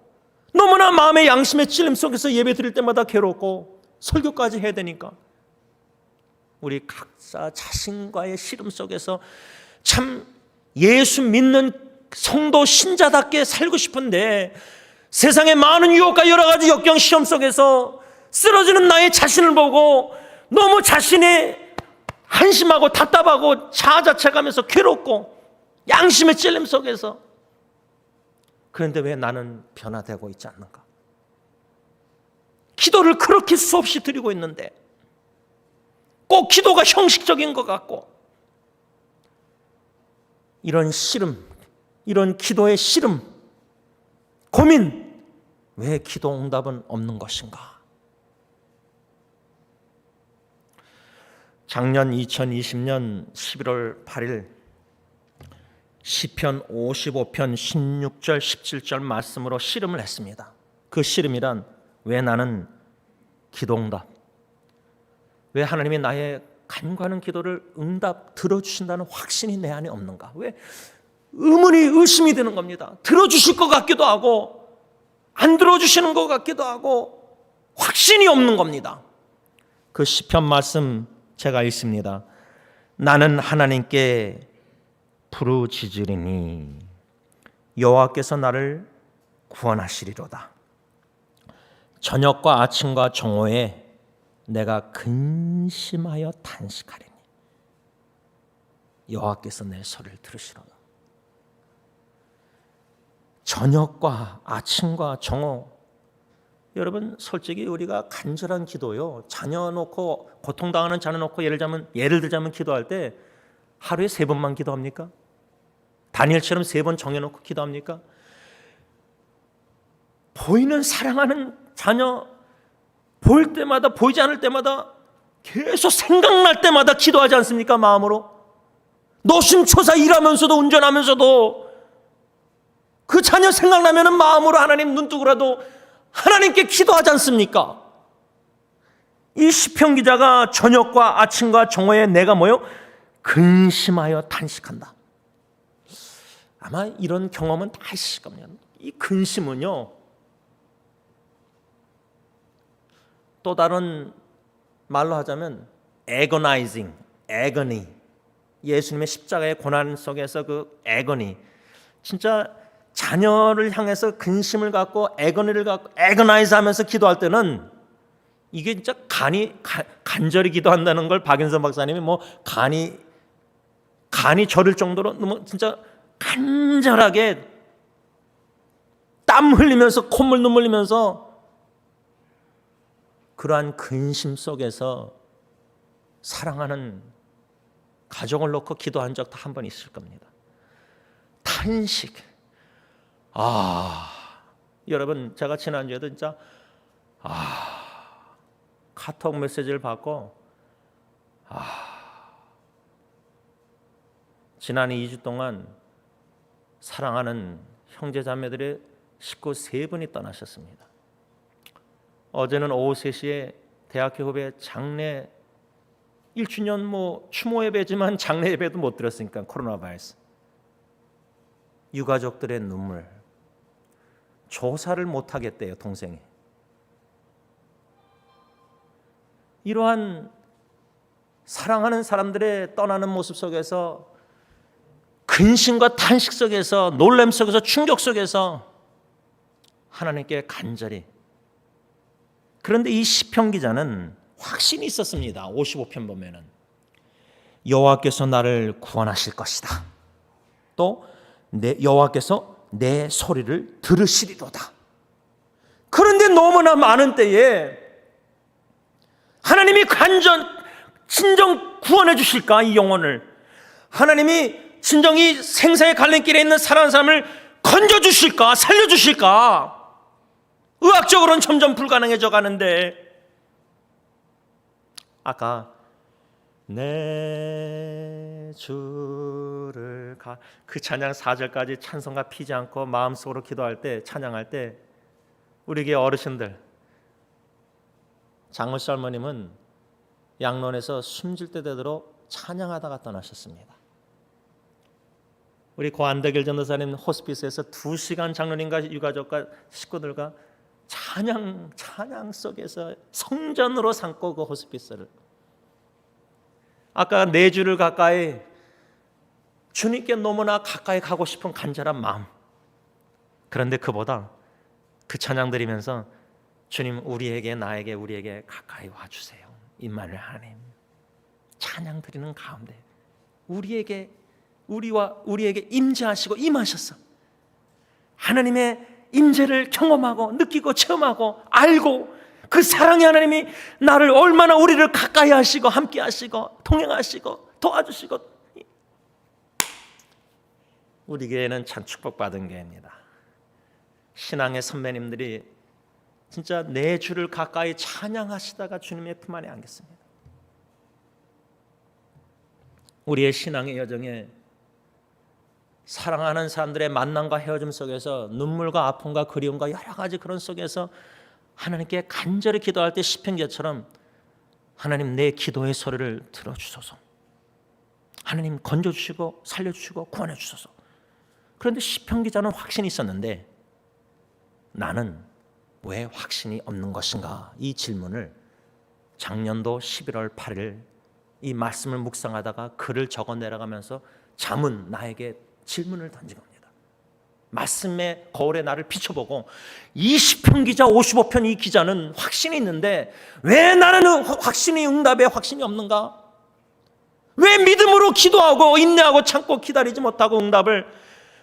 너무나 마음의 양심의 찔림 속에서 예배 드릴 때마다 괴롭고 설교까지 해야 되니까 우리 각자 자신과의 씨름 속에서 참 예수 믿는 성도 신자답게 살고 싶은데 세상의 많은 유혹과 여러 가지 역경 시험 속에서 쓰러지는 나의 자신을 보고 너무 자신이 한심하고 답답하고 자아자책하면서 괴롭고 양심의 찔림 속에서 그런데 왜 나는 변화되고 있지 않는가? 기도를 그렇게 수없이 드리고 있는데 꼭 기도가 형식적인 것 같고 이런 씨름, 이런 기도의 씨름, 고민, 왜 기도 응답은 없는 것인가? 작년 2020년 11월 8일 시편 55편 16절 17절 말씀으로 씨름을 했습니다. 그 씨름이란 왜 나는 기도 응답, 왜 하나님이 나의 간구하는 기도를 응답 들어주신다는 확신이 내 안에 없는가? 왜 의문이 의심이 되는 겁니다. 들어주실 것 같기도 하고 안 들어주시는 것 같기도 하고 확신이 없는 겁니다. 그 시편 말씀 제가 읽습니다. 나는 하나님께 부르짖으리니 여호와께서 나를 구원하시리로다. 저녁과 아침과 정오에 내가 근심하여 탄식하리니 여호와께서 내 소리를 들으시로다. 저녁과 아침과 정오, 여러분 솔직히 우리가 간절한 기도요, 자녀 놓고 고통당하는 자녀 놓고 예를 들자면 기도할 때 하루에 3번만 기도합니까? 다니엘처럼 3번 정해놓고 기도합니까? 보이는 사랑하는 자녀 보일 때마다 보이지 않을 때마다 계속 생각날 때마다 기도하지 않습니까? 마음으로 노심초사 일하면서도 운전하면서도 그 자녀 생각나면 마음으로 하나님 눈뜨고라도 하나님께 기도하지 않습니까? 이 시편 기자가 저녁과 아침과 정오에 내가 뭐요? 근심하여 탄식한다. 아마 이런 경험은 다 있을 겁니다. 이 근심은요, 또 다른 말로 하자면 agonizing, agony, 예수님의 십자가의 고난 속에서 그 agony, 진짜 자녀를 향해서 근심을 갖고 agony를 갖고 agonize 하면서 기도할 때는 이게 진짜 간절히 기도한다는 걸 박윤선 박사님이 뭐 간이 저릴 정도로 너무 진짜 간절하게 땀 흘리면서 콧물 눈물 흘리면서 그러한 근심 속에서 사랑하는 가족을 놓고 기도한 적도 한 번 있을 겁니다. 탄식. 여러분 제가 지난주에도 진짜 카톡 메시지를 받고 지난 2주 동안 사랑하는 형제 자매들의 식구 3분이 떠나셨습니다. 어제는 오후 3시에 대학교 후배 장례 1주년 추모 예배지만 장례 예배도 못 드렸으니까 코로나 바이러스. 유가족들의 눈물. 조사를 못 하겠대요, 동생이. 이러한 사랑하는 사람들의 떠나는 모습 속에서 근심과 탄식 속에서 놀람 속에서 충격 속에서 하나님께 간절히. 그런데 이 시편 기자는 확신이 있었습니다. 55편 보면은 여호와께서 나를 구원하실 것이다. 또 여호와께서 내 소리를 들으시리로다. 그런데 너무나 많은 때에 하나님이 진정 구원해 주실까? 이 영혼을 하나님이 진정 이 생사의 갈림길에 있는 사랑하는 사람을 건져 주실까? 살려 주실까? 의학적으로는 점점 불가능해져 가는데, 아까 내 주를 그 찬양 4절까지 찬송가 피지 않고 마음속으로 기도할 때, 찬양할 때 우리에게 어르신들, 장모씨 할머님은 양론에서 숨질 때 되도록 찬양하다가 떠나셨습니다. 우리 고안덕일 전도사님 호스피스에서 2시간 장로님과 유가족과 식구들과 찬양 속에서 성전으로 삼고 그 호스피스를, 아까 내 주를 가까이, 주님께 너무나 가까이 가고 싶은 간절한 마음. 그런데 그보다 그 찬양 드리면서 주님 우리에게 가까이 와주세요. 임마누엘 하나님, 찬양 드리는 가운데 우리에게 임재하시고 임하셔서 하나님의 임재를 경험하고 느끼고 체험하고 알고, 그 사랑의 하나님이 나를 얼마나 우리를 가까이 하시고 함께 하시고 동행하시고 도와주시고, 우리 교회는 참 축복받은 교회입니다. 신앙의 선배님들이 진짜 내 주를 가까이 찬양하시다가 주님의 품 안에 안겼습니다. 우리의 신앙의 여정에 사랑하는 사람들의 만남과 헤어짐 속에서 눈물과 아픔과 그리움과 여러 가지 그런 속에서 하나님께 간절히 기도할 때 시편기처럼 하나님 내 기도의 소리를 들어주소서, 하나님 건져주시고 살려주시고 구원해주소서. 그런데 시편기자는 확신이 있었는데 나는 왜 확신이 없는 것인가? 이 질문을 작년도 11월 8일 이 말씀을 묵상하다가 글을 적어 내려가면서 잠은 나에게 질문을 던진 겁니다. 말씀의 거울에 나를 비춰보고, 20편 기자 55편 이 기자는 확신이 있는데 왜 나는 확신이 응답에 확신이 없는가? 왜 믿음으로 기도하고 인내하고 참고 기다리지 못하고 응답을,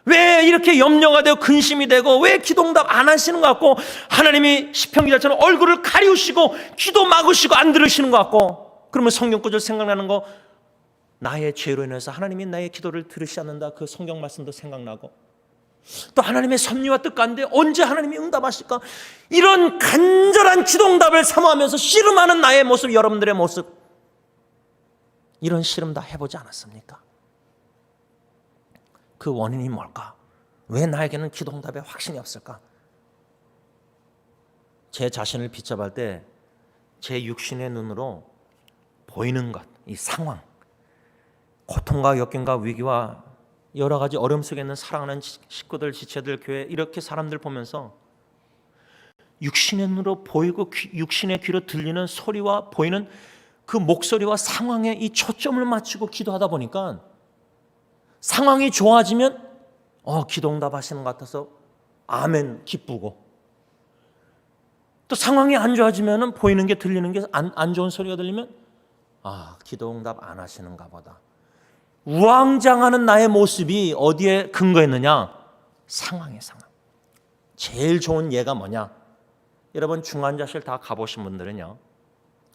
왜 이렇게 염려가 되고 근심이 되고, 왜 기도응답 안 하시는 것 같고, 하나님이 시편 기자처럼 얼굴을 가리우시고 기도 막으시고 안 들으시는 것 같고, 그러면 성경 구절 생각나는 거, 나의 죄로 인해서 하나님이 나의 기도를 들으시지 않는다, 그 성경 말씀도 생각나고, 또 하나님의 섭리와 뜻 가운데 언제 하나님이 응답하실까, 이런 간절한 기도응답을 사모하면서 씨름하는 나의 모습, 여러분들의 모습, 이런 씨름 다 해보지 않았습니까? 그 원인이 뭘까? 왜 나에게는 기도응답에 확신이 없을까? 제 자신을 비춰볼 때 제 육신의 눈으로 보이는 것, 이 상황, 고통과 역경과 위기와 여러 가지 어려움 속에 있는 사랑하는 식구들, 지체들, 교회, 이렇게 사람들 보면서 육신의 눈으로 보이고 육신의 귀로 들리는 소리와 보이는 그 목소리와 상황에 이 초점을 맞추고 기도하다 보니까 상황이 좋아지면 기도응답 하시는 것 같아서 아멘 기쁘고, 또 상황이 안 좋아지면 보이는 게 들리는 게 안 좋은 소리가 들리면 기도응답 안 하시는가 보다. 우왕좌왕하는 나의 모습이 어디에 근거했느냐? 상황에 상황. 제일 좋은 예가 뭐냐? 여러분 중환자실 다 가보신 분들은요,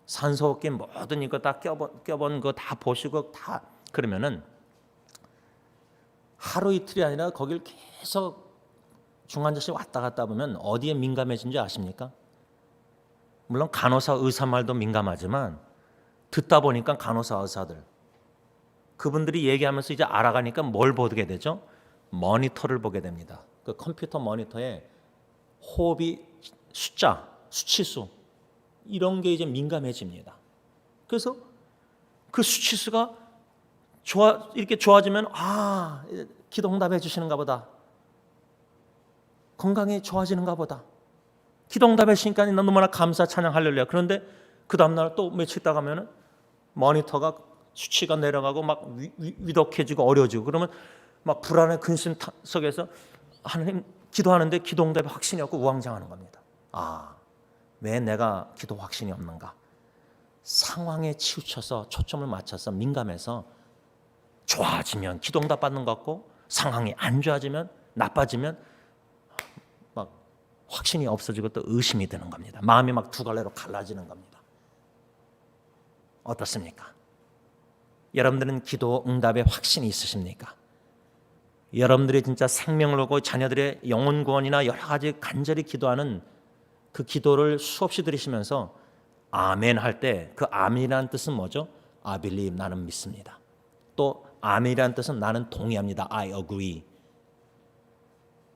산소호흡기 모든 이거 다 껴본 거 다 보시고 다 그러면은 하루 이틀이 아니라 거길 계속 중환자실 왔다 갔다 보면 어디에 민감해진지 아십니까? 물론 간호사 의사 말도 민감하지만 듣다 보니까 간호사 의사들 그분들이 얘기하면서 이제 알아가니까 뭘 보게 되죠? 모니터를 보게 됩니다. 그 컴퓨터 모니터에 호흡이 숫자, 수치수 이런 게 이제 민감해집니다. 그래서 그 수치수가 이렇게 좋아지면 기도응답해 주시는가 보다. 건강이 좋아지는가 보다. 기도응답해 주시니까 너무나 감사 찬양 할렐루야. 그런데 그 다음날 또 며칠 있다 가면은 모니터가 수치가 내려가고 막 위독해지고 어려워지고, 그러면 막 불안의 근심 속에서 하나님 기도하는데 기도응답에 확신이 없고 우왕좌왕하는 겁니다. 왜 내가 기도 확신이 없는가? 상황에 치우쳐서 초점을 맞춰서 민감해서 좋아지면 기도 응답 받는 것 같고, 상황이 안 좋아지면, 나빠지면 막 확신이 없어지고 또 의심이 드는 겁니다. 마음이 막 두 갈래로 갈라지는 겁니다. 어떻습니까? 여러분들은 기도 응답에 확신이 있으십니까? 여러분들이 진짜 생명을 걸고 자녀들의 영혼 구원이나 여러 가지 간절히 기도하는 그 기도를 수없이 들으시면서 아멘 할 때 그 아멘이라는 뜻은 뭐죠? I believe, 나는 믿습니다. 또 아멘이라는 뜻은 나는 동의합니다. I agree.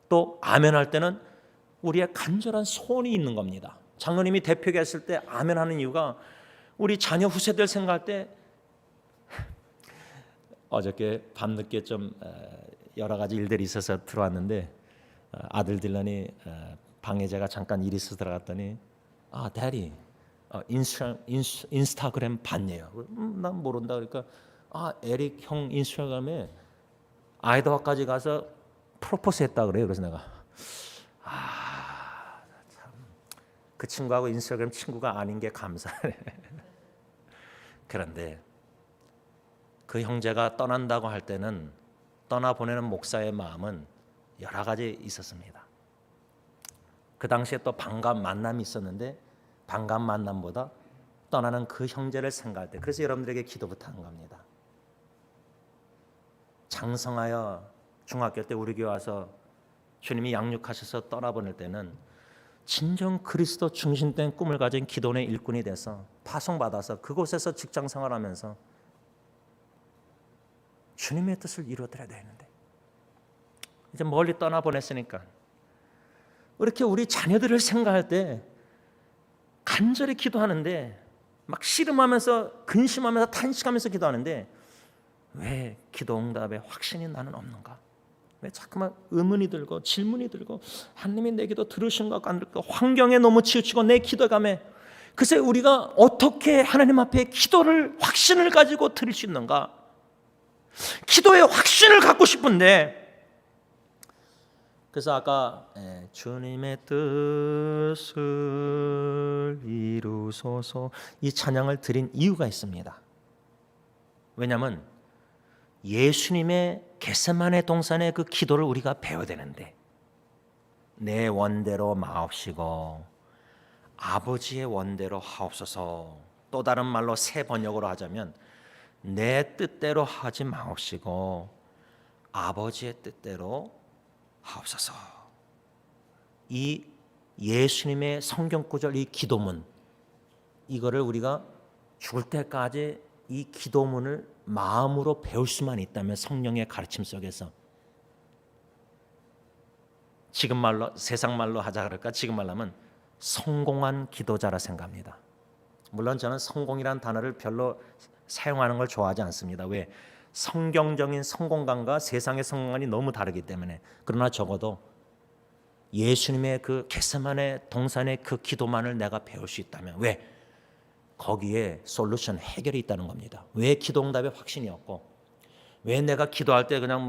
또 아멘 할 때는 우리의 간절한 소원이 있는 겁니다. 장로님이 대표가 했을 때 아멘 하는 이유가 우리 자녀 후세들 생각할 때, 어저께 밤늦게 좀 여러 가지 일들이 있어서 들어왔는데 아들 딜런이 방에 제가 잠깐 일이 있어서 들어갔더니 데디 인스타그램 봤네요. 난 모른다. 그러니까 에릭 형 인스타그램에 아이다호까지 가서 프로포즈 했다 그래요. 그래서 내가 참 그 친구하고 인스타그램 친구가 아닌 게 감사해. 그런데 그 형제가 떠난다고 할 때는 떠나보내는 목사의 마음은 여러 가지 있었습니다. 그 당시에 또 반가운 만남이 있었는데 반가운 만남보다 떠나는 그 형제를 생각할 때, 그래서 여러분들에게 기도부터 하는 겁니다. 장성하여 중학교 때 우리 교회 와서 주님이 양육하셔서 떠나보낼 때는 진정 그리스도 중심된 꿈을 가진 기도원의 일꾼이 돼서 파송받아서 그곳에서 직장 생활하면서 주님의 뜻을 이루어드려야 되는데, 이제 멀리 떠나보냈으니까 이렇게 우리 자녀들을 생각할 때 간절히 기도하는데 막 씨름하면서 근심하면서 탄식하면서 기도하는데 왜 기도 응답에 확신이 나는 없는가? 왜 자꾸만 의문이 들고 질문이 들고 하나님이 내 기도 들으신 것 안 들을까? 환경에 너무 치우치고 내 기도감에, 글쎄 우리가 어떻게 하나님 앞에 기도를 확신을 가지고 드릴 수 있는가? 기도에 확신을 갖고 싶은데, 그래서 아까 주님의 뜻을 이루소서 이 찬양을 드린 이유가 있습니다. 왜냐하면 예수님의 겟세마네 동산의 그 기도를 우리가 배워야 되는데, 내 원대로 마옵시고 아버지의 원대로 하옵소서. 또 다른 말로 새 번역으로 하자면 내 뜻대로 하지 마옵시고 아버지의 뜻대로 하옵소서. 이 예수님의 성경 구절, 이 기도문, 이거를 우리가 죽을 때까지 이 기도문을 마음으로 배울 수만 있다면, 성령의 가르침 속에서, 지금 말로 세상 말로 하자 그럴까, 지금 말하면 성공한 기도자라 생각합니다. 물론 저는 성공이라는 단어를 별로 사용하는 걸 좋아하지 않습니다. 왜? 성경적인 성공관과 세상의 성공관이 너무 다르기 때문에. 그러나 적어도 예수님의 그 겟세마네 동산의 그 기도만을 내가 배울 수 있다면, 왜? 거기에 솔루션, 해결이 있다는 겁니다. 왜 기도 응답에 확신이 없고, 왜 내가 기도할 때 그냥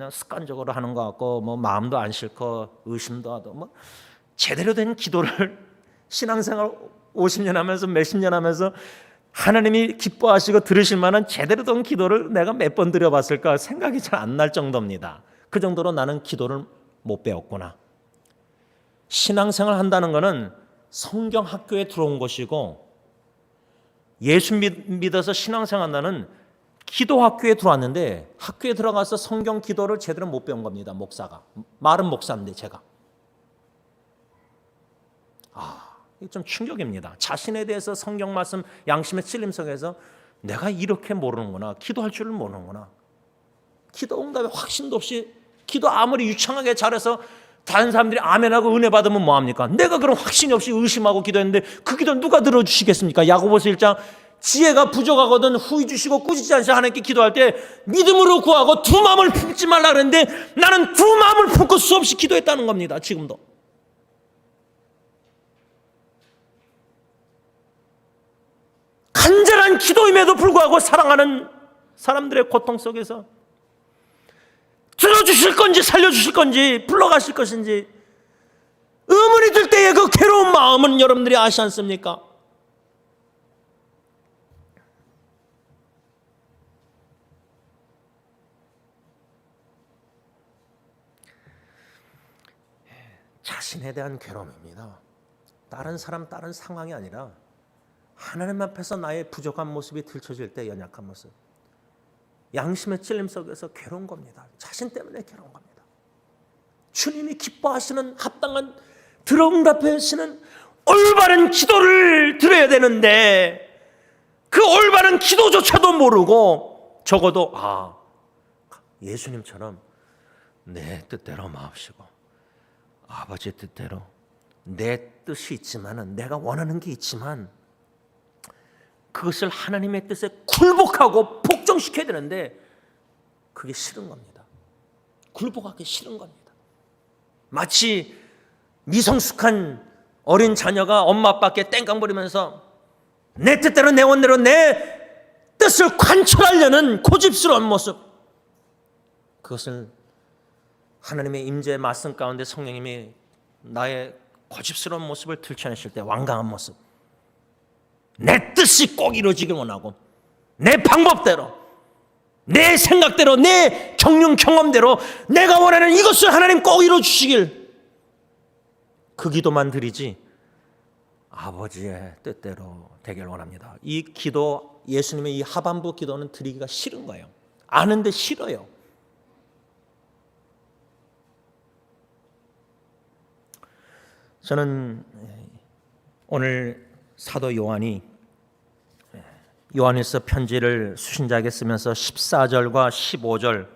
습관적으로 하는 것 같고, 마음도 안 싫고 의심도 하고, 제대로 된 기도를 신앙생활 50년 하면서 몇십 년 하면서 하나님이 기뻐하시고 들으실 만한 제대로 된 기도를 내가 몇 번 드려봤을까 생각이 잘 안 날 정도입니다. 그 정도로 나는 기도를 못 배웠구나. 신앙생활 한다는 것은 성경 학교에 들어온 것이고, 예수 믿어서 신앙생활 한다는 기도 학교에 들어왔는데 학교에 들어가서 성경 기도를 제대로 못 배운 겁니다. 목사가. 말은 목사인데 제가. 이게 좀 충격입니다. 자신에 대해서 성경 말씀 양심의 찔림 속에서 내가 이렇게 모르는구나, 기도할 줄을 모르는구나, 기도 응답에 확신도 없이 기도 아무리 유창하게 잘해서 다른 사람들이 아멘하고 은혜 받으면 뭐합니까? 내가 그런 확신이 없이 의심하고 기도했는데 그 기도 누가 들어주시겠습니까? 야고보서 1장 지혜가 부족하거든 후히 주시고 꾸짖지 않으시 하나님께 기도할 때 믿음으로 구하고 두 마음을 품지 말라 그랬는데 나는 두 마음을 품고 수없이 기도했다는 겁니다. 지금도. 간절한 기도임에도 불구하고 사랑하는 사람들의 고통 속에서 들어주실 건지 살려주실 건지 불러가실 것인지 의문이 들 때의 그 괴로운 마음은 여러분들이 아시지 않습니까? 자신에 대한 괴로움입니다. 다른 사람, 다른 상황이 아니라 하나님 앞에서 나의 부족한 모습이 들춰질 때 연약한 모습, 양심의 찔림 속에서 괴로운 겁니다. 자신 때문에 괴로운 겁니다. 주님이 기뻐하시는 합당한 들어응답하시는 올바른 기도를 드려야 되는데 그 올바른 기도조차도 모르고 적어도 예수님처럼 내 뜻대로 마옵시고 아버지 뜻대로 내 뜻이 있지만은 내가 원하는 게 있지만 그것을 하나님의 뜻에 굴복하고 복종시켜야 되는데 그게 싫은 겁니다. 굴복하기 싫은 겁니다. 마치 미성숙한 어린 자녀가 엄마 아빠께 땡깡부리면서 내 뜻대로 내 원대로 내 뜻을 관철하려는 고집스러운 모습, 그것을 하나님의 임재의 말씀 가운데 성령님이 나의 고집스러운 모습을 들춰내실 때 완강한 모습, 내 뜻이 꼭 이루어지길 원하고 내 방법대로 내 생각대로 내 경륜 경험대로 내가 원하는 이것을 하나님 꼭 이루어주시길, 그 기도만 드리지 아버지의 뜻대로 되길 원합니다. 이 기도, 예수님의 이 하반부 기도는 드리기가 싫은 거예요. 아는데 싫어요. 저는 오늘 사도 요한이 요한일서 편지를 수신자에게 쓰면서 14절과 15절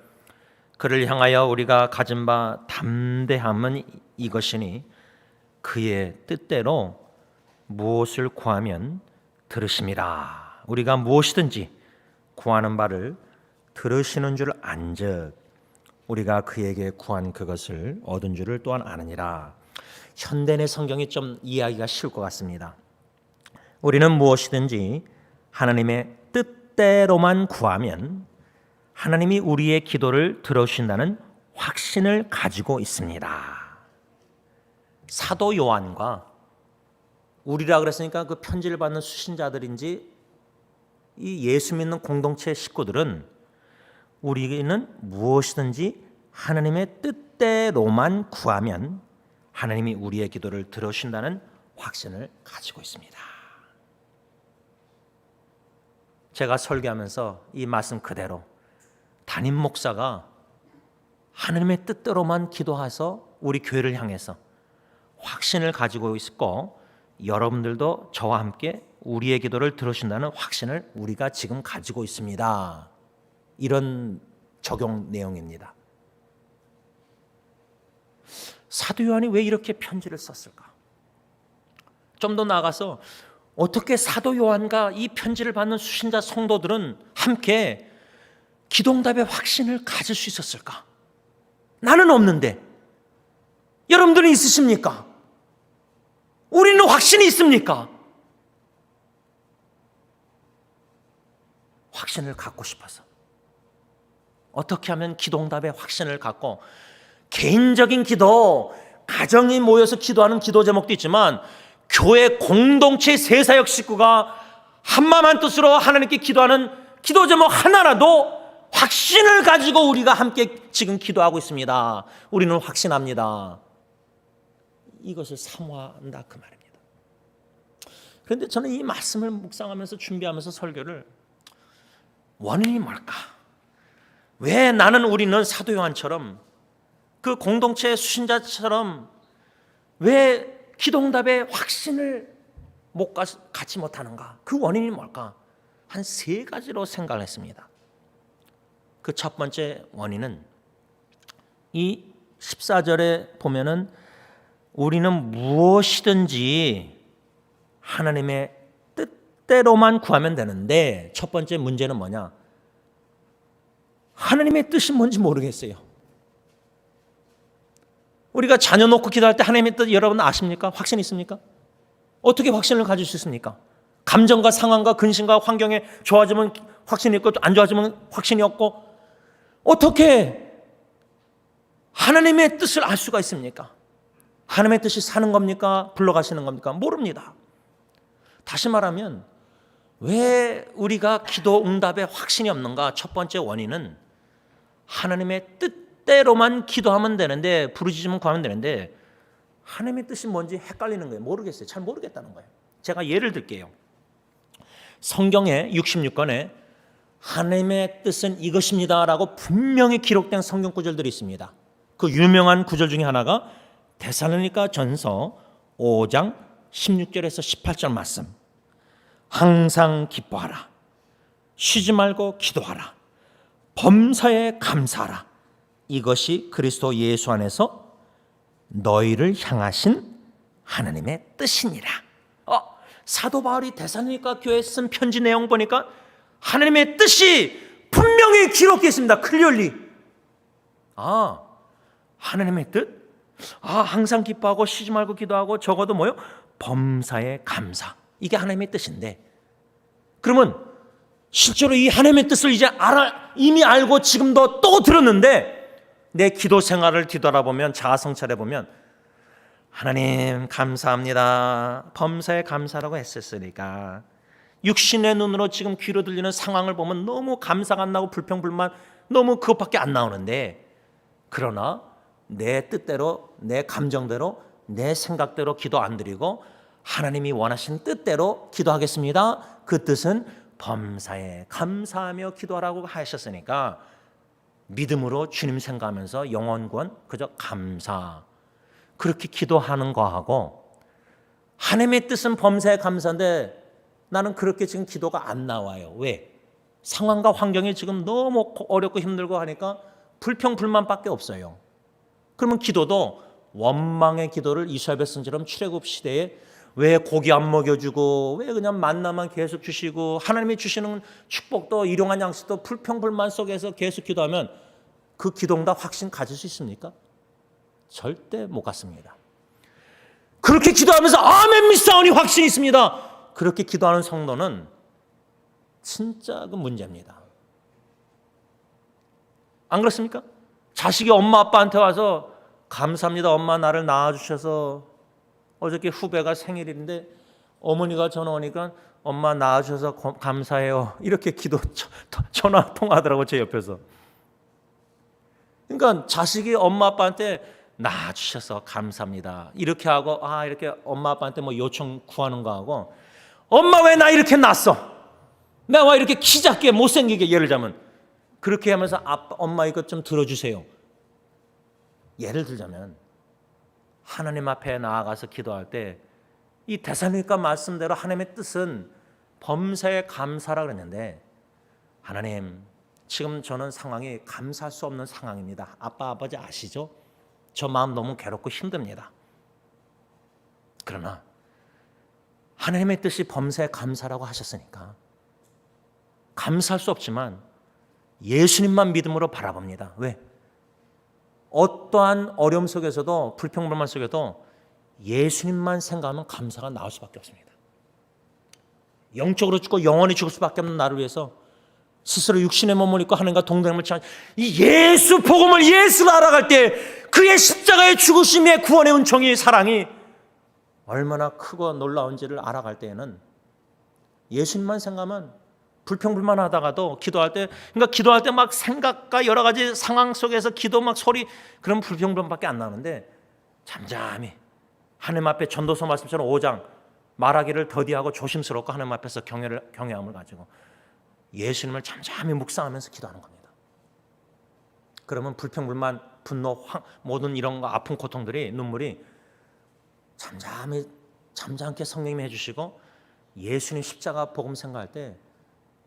그를 향하여 우리가 가진 바 담대함은 이것이니 그의 뜻대로 무엇을 구하면 들으심이라. 우리가 무엇이든지 구하는 바를 들으시는 줄 안즉 우리가 그에게 구한 그것을 얻은 줄을 또한 아느니라. 현대의 성경이 좀 이해하기가 쉬울 것 같습니다. 우리는 무엇이든지 하나님의 뜻대로만 구하면 하나님이 우리의 기도를 들어주신다는 확신을 가지고 있습니다. 사도 요한과 우리라 그랬으니까 그 편지를 받는 수신자들인지 이 예수 믿는 공동체 식구들은 우리는 무엇이든지 하나님의 뜻대로만 구하면 하나님이 우리의 기도를 들어주신다는 확신을 가지고 있습니다. 제가 설교하면서 이 말씀 그대로 담임 목사가 하나님의 뜻대로만 기도해서 우리 교회를 향해서 확신을 가지고 있고 여러분들도 저와 함께 우리의 기도를 들으신다는 확신을 우리가 지금 가지고 있습니다. 이런 적용 내용입니다. 사도 요한이 왜 이렇게 편지를 썼을까? 좀 더 나아가서 어떻게 사도 요한과 이 편지를 받는 수신자 성도들은 함께 기도응답의 확신을 가질 수 있었을까? 나는 없는데 여러분들은 있으십니까? 우리는 확신이 있습니까? 확신을 갖고 싶어서 어떻게 하면 기도응답의 확신을 갖고 개인적인 기도, 가정이 모여서 기도하는 기도 제목도 있지만 교회 공동체 세사역 식구가 한마음 한뜻으로 하나님께 기도하는 기도 제목 하나라도 확신을 가지고 우리가 함께 지금 기도하고 있습니다. 우리는 확신합니다. 이것을 사모한다 그 말입니다. 그런데 저는 이 말씀을 묵상하면서 준비하면서 설교를 원인이 뭘까? 왜 우리는 사도 요한처럼 그 공동체 수신자처럼 왜 기도응답의 확신을 갖지 못하는가? 그 원인이 뭘까? 한 3가지로 생각을 했습니다. 그 첫 번째 원인은 이 14절에 보면은 우리는 무엇이든지 하나님의 뜻대로만 구하면 되는데 첫 번째 문제는 뭐냐? 하나님의 뜻이 뭔지 모르겠어요. 우리가 자녀 놓고 기도할 때 하나님의 뜻 여러분 아십니까? 확신 있습니까? 어떻게 확신을 가질 수 있습니까? 감정과 상황과 근심과 환경에 좋아지면 확신이 있고 안 좋아지면 확신이 없고 어떻게 하나님의 뜻을 알 수가 있습니까? 하나님의 뜻이 사는 겁니까? 불러가시는 겁니까? 모릅니다. 다시 말하면 왜 우리가 기도 응답에 확신이 없는가? 첫 번째 원인은 하나님의 뜻대로만 기도하면 되는데 부르짖으면 구하면 되는데 하나님의 뜻이 뭔지 헷갈리는 거예요. 모르겠어요. 잘 모르겠다는 거예요. 제가 예를 들게요. 성경에 66권에 하나님의 뜻은 이것입니다라고 분명히 기록된 성경 구절들이 있습니다. 그 유명한 구절 중에 하나가 데살로니가 전서 5장 16절에서 18절 말씀. 항상 기뻐하라. 쉬지 말고 기도하라. 범사에 감사하라. 이것이 그리스도 예수 안에서 너희를 향하신 하나님의 뜻이니라. 사도 바울이 데살로니가 교회에 쓴 편지 내용 보니까 하나님의 뜻이 분명히 기록되어 있습니다. 클리얼리. 하나님의 뜻? 항상 기뻐하고 쉬지 말고 기도하고 적어도 뭐요? 범사에 감사. 이게 하나님의 뜻인데, 그러면 실제로 이 하나님의 뜻을 이제 이미 알고 지금도 또 들었는데 내 기도 생활을 뒤돌아보면, 자아 성찰해 보면, 하나님 감사합니다. 범사에 감사라고 했었으니까 육신의 눈으로 지금 귀로 들리는 상황을 보면 너무 감사가 안 나고 불평불만 너무 그것밖에 안 나오는데, 그러나 내 뜻대로, 내 감정대로, 내 생각대로 기도 안 드리고 하나님이 원하신 뜻대로 기도하겠습니다. 그 뜻은 범사에 감사하며 기도하라고 하셨으니까 믿음으로 주님 생각하면서 영원 구원 그저 감사, 그렇게 기도하는 거하고, 하나님의 뜻은 범사에 감사인데 나는 그렇게 지금 기도가 안 나와요. 왜? 상황과 환경이 지금 너무 어렵고 힘들고 하니까 불평불만밖에 없어요. 그러면 기도도 원망의 기도를 이스라엘 백성처럼 출애굽 시대에 왜 고기 안 먹여주고 왜 그냥 만나만 계속 주시고 하나님이 주시는 축복도 일용한 양식도 불평불만 속에서 계속 기도하면 그 기도응답 확신 가질 수 있습니까? 절대 못 갖습니다. 그렇게 기도하면서 아멘 믿사오니 확신이 있습니다. 그렇게 기도하는 성도는 진짜 그 문제입니다. 안 그렇습니까? 자식이 엄마 아빠한테 와서 감사합니다. 엄마 나를 낳아주셔서, 어저께 후배가 생일인데 어머니가 전화 오니까 엄마 낳아주셔서 감사해요. 이렇게 기도 전화 통화하더라고, 제 옆에서. 그러니까 자식이 엄마 아빠한테 낳아주셔서 감사합니다. 이렇게 하고 이렇게 엄마 아빠한테 뭐 요청 구하는 거 하고, 엄마 왜 나 이렇게 낳았어? 내가 왜 이렇게 키 작게 못생기게, 예를 들자면 그렇게 하면서 엄마 이것 좀 들어주세요. 예를 들자면 하나님 앞에 나아가서 기도할 때 이 데살로니가 말씀대로 하나님의 뜻은 범사에 감사라 그랬는데, 하나님 지금 저는 상황이 감사할 수 없는 상황입니다. 아빠 아버지 아시죠? 저 마음 너무 괴롭고 힘듭니다. 그러나 하나님의 뜻이 범사에 감사라고 하셨으니까 감사할 수 없지만 예수님만 믿음으로 바라봅니다. 왜? 어떠한 어려움 속에서도, 불평불만 속에도 예수님만 생각하면 감사가 나올 수밖에 없습니다. 영적으로 죽고 영원히 죽을 수밖에 없는 나를 위해서 스스로 육신의 몸을 입고 하나님과 동등함을 취한 이 예수 복음을, 예수를 알아갈 때 그의 십자가의 죽으심의 구원의 은총이, 사랑이 얼마나 크고 놀라운지를 알아갈 때에는 예수님만 생각하면 불평불만 하다가도 기도할 때, 그러니까 기도할 때 막 생각과 여러 가지 상황 속에서 기도 막 소리, 그런 불평불만밖에 안 나는데 잠잠히 하나님 앞에 전도서 말씀처럼 5장 말하기를 더디하고 조심스럽고 하나님 앞에서 경외함을 가지고 예수님을 잠잠히 묵상하면서 기도하는 겁니다. 그러면 불평불만, 분노, 모든 이런 거, 아픈 고통들이, 눈물이 잠잠하게 성령님이 해주시고 예수님 십자가 복음 생각할 때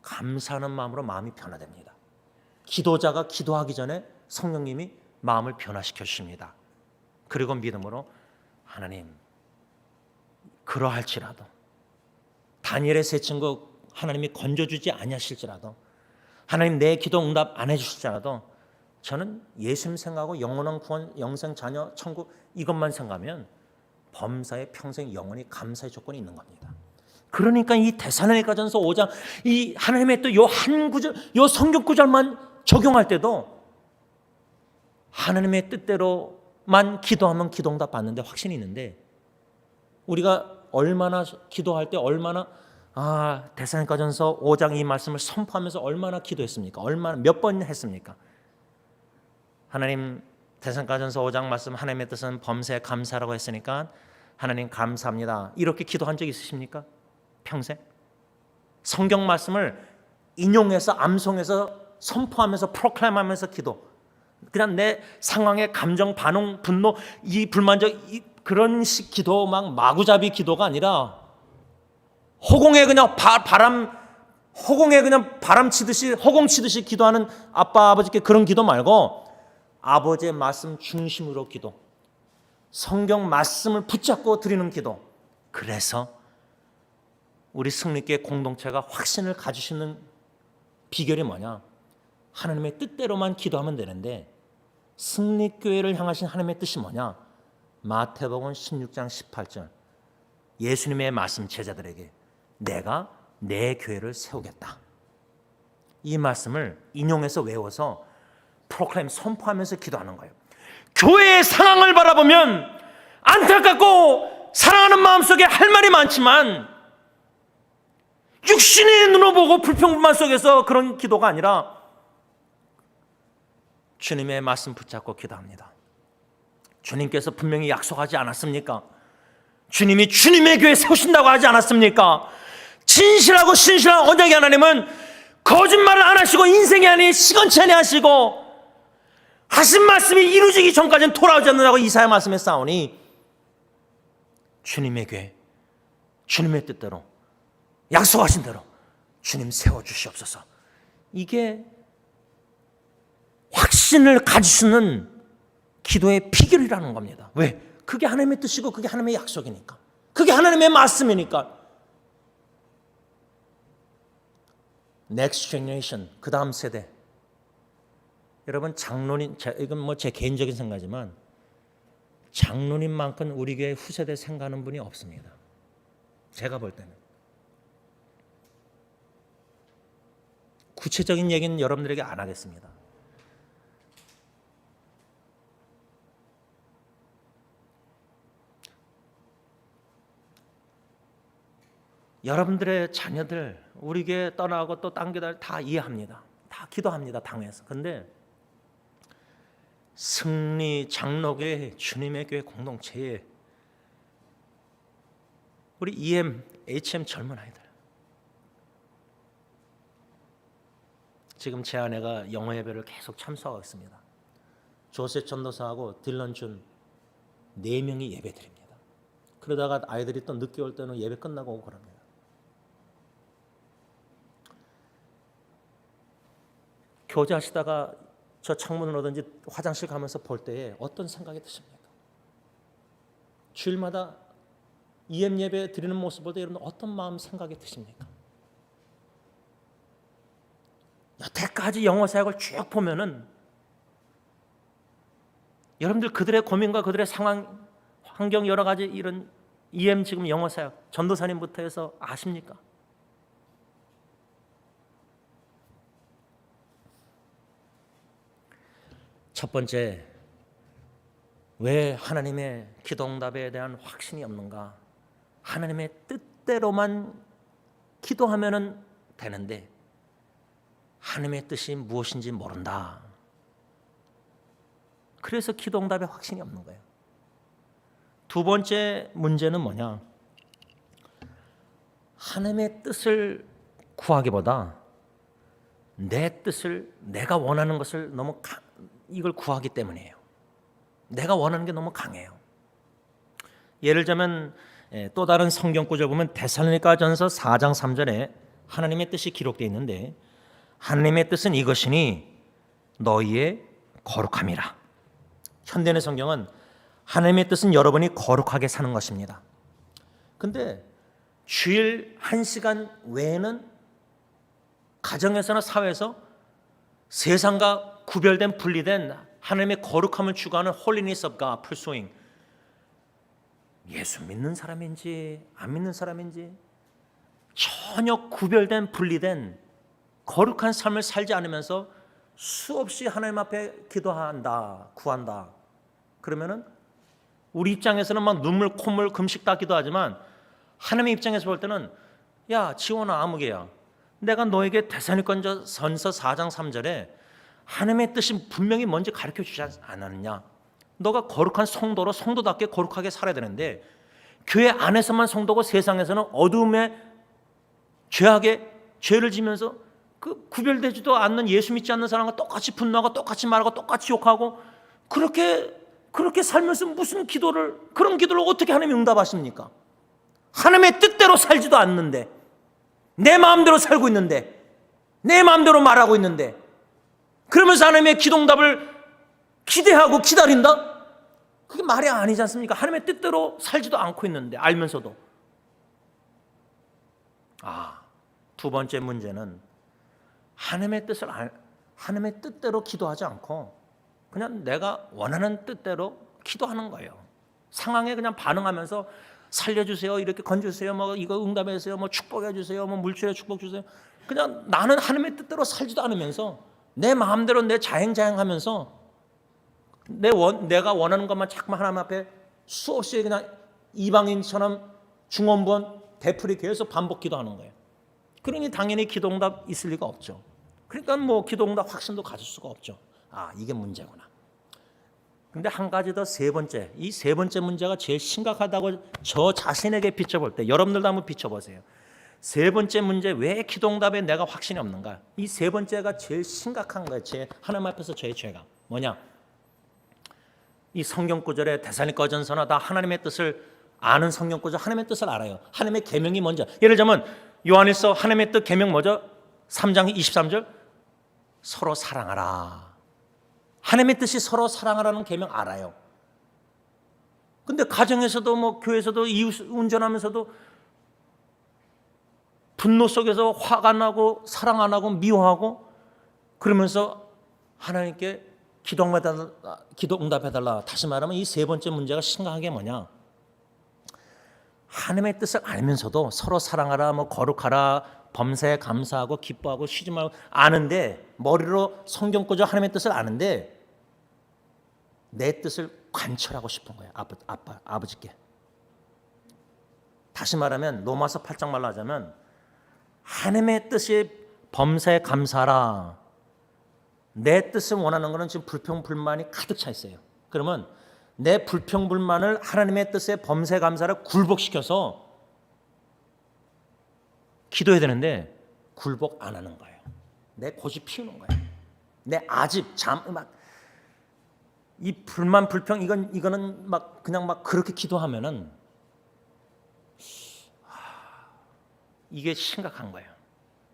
감사하는 마음으로 마음이 변화됩니다. 기도자가 기도하기 전에 성령님이 마음을 변화시켜 주십니다. 그리고 믿음으로 하나님, 그러할지라도 다니엘의 세 친구 하나님이 건져주지 아니하실지라도, 하나님 내 기도 응답 안 해주실지라도 저는 예수님 생각하고 영원한 구원, 영생, 자녀, 천국 이것만 생각하면 범사에 평생 영원히 감사의 조건이 있는 겁니다. 그러니까 이 데살로니가전서 5장 이 하나님의 또 요 한 구절, 요 성경 구절만 적용할 때도 하나님의 뜻대로만 기도하면 기도응답 받는데 확신이 있는데, 우리가 얼마나 기도할 때 얼마나 데살로니가전서 5장 이 말씀을 선포하면서 얼마나 기도했습니까? 얼마나 몇 번 했습니까? 하나님 데살로니가전서 5장 말씀 하나님의 뜻은 범사에 감사라고 했으니까 하나님 감사합니다. 이렇게 기도한 적 있으십니까? 평생? 성경 말씀을 인용해서 암송해서 선포하면서 프로클레임하면서 기도. 그냥 내 상황의 감정 반응, 분노, 이 불만족 그런 식 기도 막 마구잡이 기도가 아니라 허공에 그냥 허공에 그냥 바람 치듯이 허공 치듯이 기도하는 아빠 아버지께 그런 기도 말고 아버지의 말씀 중심으로 기도. 성경 말씀을 붙잡고 드리는 기도. 그래서 우리 승리교회 공동체가 확신을 가지시는 비결이 뭐냐? 하나님의 뜻대로만 기도하면 되는데 승리교회를 향하신 하나님의 뜻이 뭐냐? 마태복음 16장 18절 예수님의 말씀 제자들에게 내가 내 교회를 세우겠다. 이 말씀을 인용해서 외워서 프로클레임 선포하면서 기도하는 거예요. 교회의 상황을 바라보면 안타깝고 사랑하는 마음속에 할 말이 많지만 육신의 눈으로 보고 불평불만 속에서 그런 기도가 아니라 주님의 말씀 붙잡고 기도합니다. 주님께서 분명히 약속하지 않았습니까? 주님이 주님의 교회 세우신다고 하지 않았습니까? 진실하고 신실한 언약의 하나님은 거짓말을 안 하시고 인생이 아닌 시건치 안에 하시고 하신 말씀이 이루어지기 전까지는 돌아오지 않는다고 이사야 말씀에 싸우니 주님의 교회, 주님의 뜻대로 약속하신 대로 주님 세워주시옵소서. 이게 확신을 가지시는 기도의 비결이라는 겁니다. 왜? 그게 하나님의 뜻이고 그게 하나님의 약속이니까. 그게 하나님의 말씀이니까. Next generation, 그 다음 세대. 여러분 장로님, 이건 뭐 제 개인적인 생각이지만 장로님만큼 우리 교회 후세대 생각하는 분이 없습니다. 제가 볼 때는. 구체적인 얘기는 여러분들에게 안 하겠습니다. 여러분들의 자녀들 우리 교회 떠나고 또 딴 교회 다 이해합니다. 다 기도합니다. 당에서. 근데 승리 장로교회 주님의 교회 공동체에 우리 EM, HM 젊은 아이들 지금 제 아내가 영어 예배를 계속 참석하고 있습니다. 조세 전도사하고 딜런 준 4명이 예배 드립니다. 그러다가 아이들이 또 늦게 올 때는 예배 끝나고 오고 그럽니다. 교제하시다가 저 창문을 오든지 화장실 가면서 볼 때에 어떤 생각이 드십니까? 주일마다 EM 예배 드리는 모습 볼 때 여러분 어떤 마음 생각이 드십니까? 여태까지 영어 사역을 쭉 보면은 여러분들 그들의 고민과 그들의 상황, 환경 여러 가지 이런 EM 지금 영어 사역 전도사님부터 해서 아십니까? 첫 번째, 왜 하나님의 기도응답에 대한 확신이 없는가? 하나님의 뜻대로만 기도하면 되는데 하나님의 뜻이 무엇인지 모른다. 그래서 기도응답에 확신이 없는 거예요. 두 번째 문제는 뭐냐? 하나님의 뜻을 구하기보다 내 뜻을, 내가 원하는 것을 너무 이걸 구하기 때문이에요. 내가 원하는 게 너무 강해요. 예를 들자면 또 다른 성경 구절 보면 데살로니가전서 4장 3절에 하나님의 뜻이 기록되어 있는데 하나님의 뜻은 이것이니 너희의 거룩함이라. 현대의 성경은 하나님의 뜻은 여러분이 거룩하게 사는 것입니다. 근데 주일 1시간 외에는 가정에서나 사회에서 세상과 구별된 분리된 하나님의 거룩함을 추구하는 holiness of God pursuing 예수 믿는 사람인지 안 믿는 사람인지 전혀 구별된 분리된 거룩한 삶을 살지 않으면서 수없이 하나님 앞에 기도한다, 구한다. 그러면은 우리 입장에서는 막 눈물, 콧물, 금식 다 기도하지만 하나님의 입장에서 볼 때는 야 지원아 아무개야 내가 너에게 데살로니가전서 4장 3절에 하나님의 뜻이 분명히 뭔지 가르쳐 주지 않았느냐? 너가 거룩한 성도로 성도답게 거룩하게 살아야 되는데 교회 안에서만 성도고 세상에서는 어두움에 죄악에 죄를 지면서 그 구별되지도 않는 예수 믿지 않는 사람과 똑같이 분노하고 똑같이 말하고 똑같이 욕하고 그렇게 살면서 무슨 그런 기도를 어떻게 하나님이 응답하십니까? 하나님의 뜻대로 살지도 않는데 내 마음대로 살고 있는데 내 마음대로 말하고 있는데 그러면서 하나님의 기도응답을 기대하고 기다린다? 그게 말이 아니지 않습니까? 하나님의 뜻대로 살지도 않고 있는데 알면서도. 두 번째 문제는 하나님의 뜻대로 기도하지 않고 그냥 내가 원하는 뜻대로 기도하는 거예요. 상황에 그냥 반응하면서 살려주세요, 이렇게 건져주세요, 뭐 이거 응답해 주세요, 뭐 축복해 주세요, 뭐 물질에 축복 주세요. 그냥 나는 하나님의 뜻대로 살지도 않으면서 내 마음대로 내 자행하면서 내가 원하는 것만 자꾸만 하나님 앞에 수없이 그냥 이방인처럼 중원부원 되풀이 계속 반복 기도하는 거예요. 그러니 당연히 기도응답 있을 리가 없죠. 그러니까 뭐 기도응답 확신도 가질 수가 없죠. 이게 문제구나. 근데 한 가지 더 세 번째, 이 세 번째 문제가 제일 심각하다고 저 자신에게 비춰볼 때 여러분들도 한번 비춰보세요. 세 번째 문제, 왜 기도응답에 내가 확신이 없는가? 이 세 번째가 제일 심각한 거예요. 하나님 앞에서 저의 죄가 뭐냐? 이 성경 구절에 데살로니가전서나 다 하나님의 뜻을 아는 성경 구절, 하나님의 뜻을 알아요. 하나님의 계명이 뭔지. 예를 들면 요한일서 하나님의 뜻 계명 뭐죠? 3장 23절 서로 사랑하라. 하나님의 뜻이 서로 사랑하라는 계명 알아요. 근데 가정에서도 뭐 교회에서도 이웃 운전하면서도 분노 속에서 화가 나고 사랑 안 하고 미워하고 그러면서 하나님께 기도 응답해달라. 다시 말하면 이 세 번째 문제가 심각한 게 뭐냐? 하나님의 뜻을 알면서도 서로 사랑하라, 뭐 거룩하라, 범사에 감사하고 기뻐하고 쉬지 말고 아는데 머리로 성경 구절 하나님의 뜻을 아는데 내 뜻을 관철하고 싶은 거예요. 아버지께. 다시 말하면 로마서 8장 말로 하자면 하나님의 뜻이 범사에 감사하라. 내 뜻을 원하는 것은 지금 불평불만이 가득 차 있어요. 그러면 내 불평불만을 하나님의 뜻에 범사에 감사를 굴복시켜서 기도해야 되는데 굴복 안 하는 거예요. 내 고집 피우는 거예요. 내 아집 이 불만 불평 이거는 막 그냥 막 그렇게 기도하면은 이게 심각한 거예요.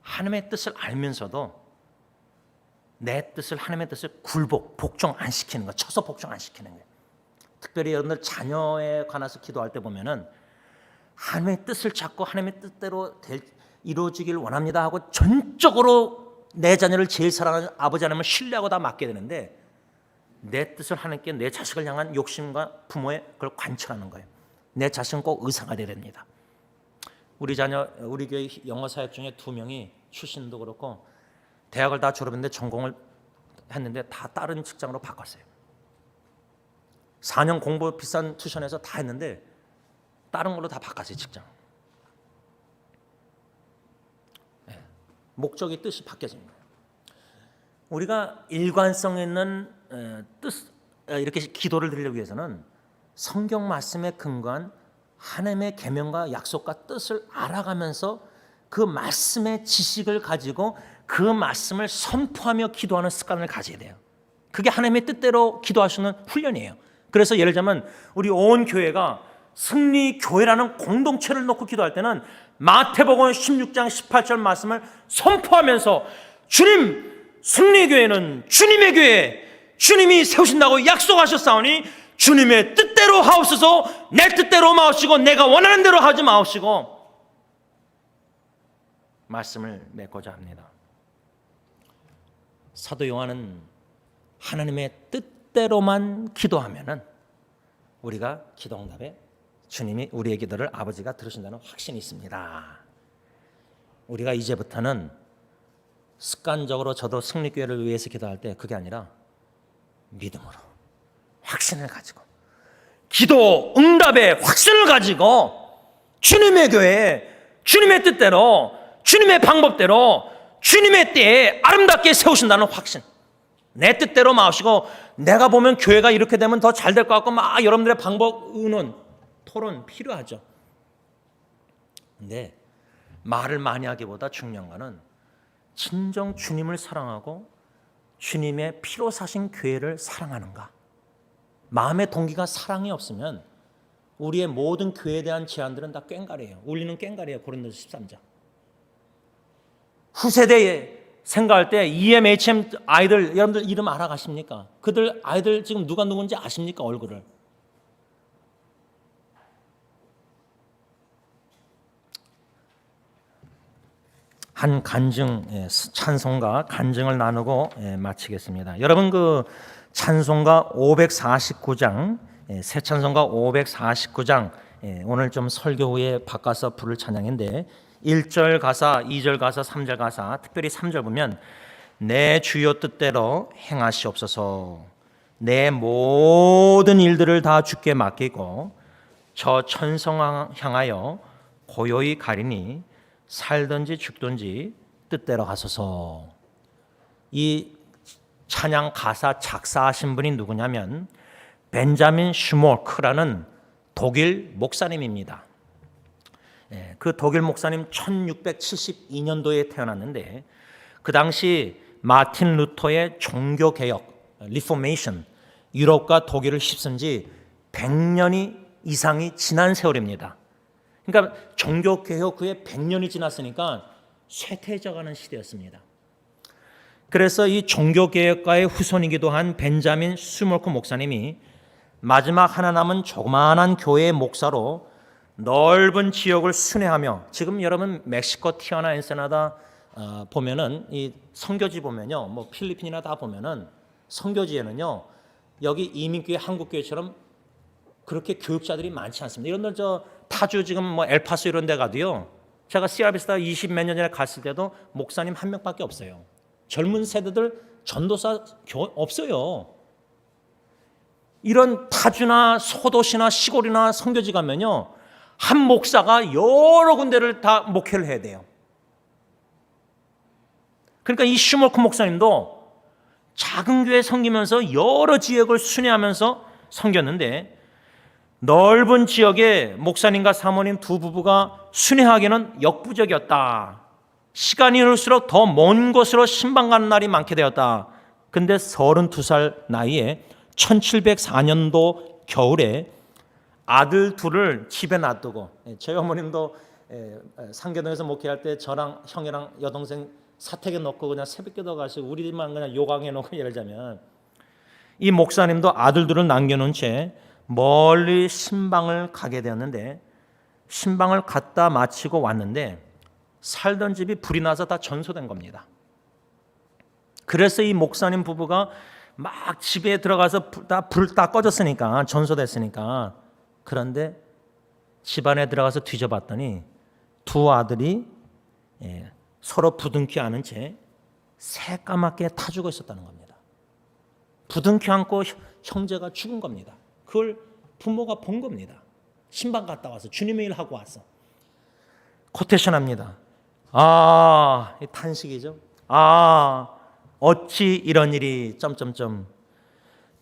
하나님의 뜻을 알면서도 내 뜻을 하나님의 뜻을 복종 안 시키는 거, 쳐서 복종 안 시키는 거예요. 특별히 여러분들 자녀에 관해서 기도할 때 보면은 하나님의 뜻을 찾고 하나님의 뜻대로 이루어지길 원합니다 하고 전적으로 내 자녀를 제일 사랑하는 아버지 하나님을 신뢰하고 다 맡게 되는데 내 뜻을 하나님께 내 자식을 향한 욕심과 부모의 그걸 관철하는 거예요. 내 자식은 꼭 의사가 되어야 됩니다. 우리 자녀, 우리 교회 영어 사역 중에 2명이 출신도 그렇고 대학을 다 졸업했는데 전공을 했는데 다 다른 직장으로 바꿨어요. 4년 공부 비싼 투션에서 다 했는데 다른 걸로 다 바꿨어요. 직장. 목적이 뜻이 바뀌어진 거예요. 우리가 일관성 있는 이렇게 기도를 드리기 위해서는 성경 말씀에 근거한 하나님의 계명과 약속과 뜻을 알아가면서 그 말씀의 지식을 가지고 그 말씀을 선포하며 기도하는 습관을 가져야 돼요. 그게 하나님의 뜻대로 기도하시는 훈련이에요. 그래서 예를 들면 우리 온 교회가 승리교회라는 공동체를 놓고 기도할 때는 마태복음 16장 18절 말씀을 선포하면서 주님, 승리교회는 주님의 교회, 주님이 세우신다고 약속하셨사오니 주님의 뜻대로 하옵소서. 내 뜻대로 마옵시고 내가 원하는 대로 하지 마옵시고 말씀을 맺고자 합니다. 사도 요한은 하나님의 뜻대로만 기도하면은 우리가 기도응답에 주님이 우리의 기도를 아버지가 들으신다는 확신이 있습니다. 우리가 이제부터는 습관적으로 저도 승리교회를 위해서 기도할 때 그게 아니라 믿음으로 확신을 가지고 기도 응답의 확신을 가지고 주님의 교회, 주님의 뜻대로, 주님의 방법대로, 주님의 때에 아름답게 세우신다는 확신. 내 뜻대로 마시고 내가 보면 교회가 이렇게 되면 더 잘 될 것 같고 막 여러분들의 방법, 의논, 토론 필요하죠. 근데 말을 많이 하기보다 중요한 거는 진정 주님을 사랑하고 주님의 피로 사신 교회를 사랑하는가. 마음의 동기가 사랑이 없으면 우리의 모든 교회에 대한 제안들은 다 꽹가리예요. 울리는 꽹가리예요. 고린도서 13장. 후세대에 생각할 때 EMHM 아이들 여러분들 이름 알아가십니까? 그들 아이들 지금 누가 누군지 아십니까? 얼굴을. 한 간증, 찬송가 간증을 나누고 마치겠습니다. 여러분 그 찬송가 549장, 새 찬송가 549장 오늘 좀 설교 후에 바꿔서 부를 찬양인데 1절 가사, 2절 가사, 3절 가사, 특별히 3절 보면 내 주여 뜻대로 행하시옵소서. 내 모든 일들을 다 주께 맡기고 저 천성 향하여 고요히 가리니 살든지 죽든지 뜻대로 하소서. 이 찬양 가사 작사하신 분이 누구냐면 벤자민 슈모크라는 독일 목사님입니다. 그 독일 목사님 1672년도에 태어났는데 그 당시 마틴 루터의 종교개혁, 리포메이션, 유럽과 독일을 휩쓴 지 100년이 이상이 지난 세월입니다. 그러니까 종교개혁 후에 100년이 지났으니까 쇠퇴해져가는 시대였습니다. 그래서 이 종교개혁가의 후손이기도 한 벤자민 슈모크 목사님이 마지막 하나 남은 조그마한 교회의 목사로 넓은 지역을 순회하며 지금 여러분 멕시코 티아나 엔세나다 보면은 이 선교지 보면요, 뭐 필리핀이나 다 보면은 선교지에는요 여기 이민교회 한국교회처럼 그렇게 교육자들이 많지 않습니다. 이런 데 저 타주 지금 뭐 엘파소 이런 데 가도요, 제가 시아비스타 20 몇 년 전에 갔을 때도 목사님 한 명밖에 없어요. 젊은 세대들 전도사 없어요. 이런 타주나 소도시나 시골이나 선교지 가면요 한 목사가 여러 군데를 다 목회를 해야 돼요. 그러니까 이 슈모크 목사님도 작은 교회 섬기면서 여러 지역을 순회하면서 섬겼는데 넓은 지역에 목사님과 사모님 두 부부가 순회하기는 역부족이었다. 시간이 흐를수록 더 먼 곳으로 신방 가는 날이 많게 되었다. 근데 32살 나이에 1704년도 겨울에 아들 둘을 집에 놔두고, 저희 어머님도 상계동에서 목회할 때 저랑 형이랑 여동생 사택에 놓고 그냥 새벽기도 가시고 우리만 그냥 요강해 놓고, 예를 들자면 이 목사님도 아들 둘을 남겨놓은 채 멀리 신방을 가게 되었는데 신방을 갔다 마치고 왔는데 살던 집이 불이 나서 다 전소된 겁니다. 그래서 이 목사님 부부가 막 집에 들어가서 불 다 꺼졌으니까, 전소됐으니까, 그런데 집안에 들어가서 뒤져봤더니 두 아들이 서로 부둥켜 안은 채 새까맣게 타 죽어 있었다는 겁니다. 부둥켜 안고 형제가 죽은 겁니다. 그걸 부모가 본 겁니다. 신방 갔다 와서 주님의 일 하고 와서 코테이션 합니다. 탄식이죠. 어찌 이런 일이 점점점,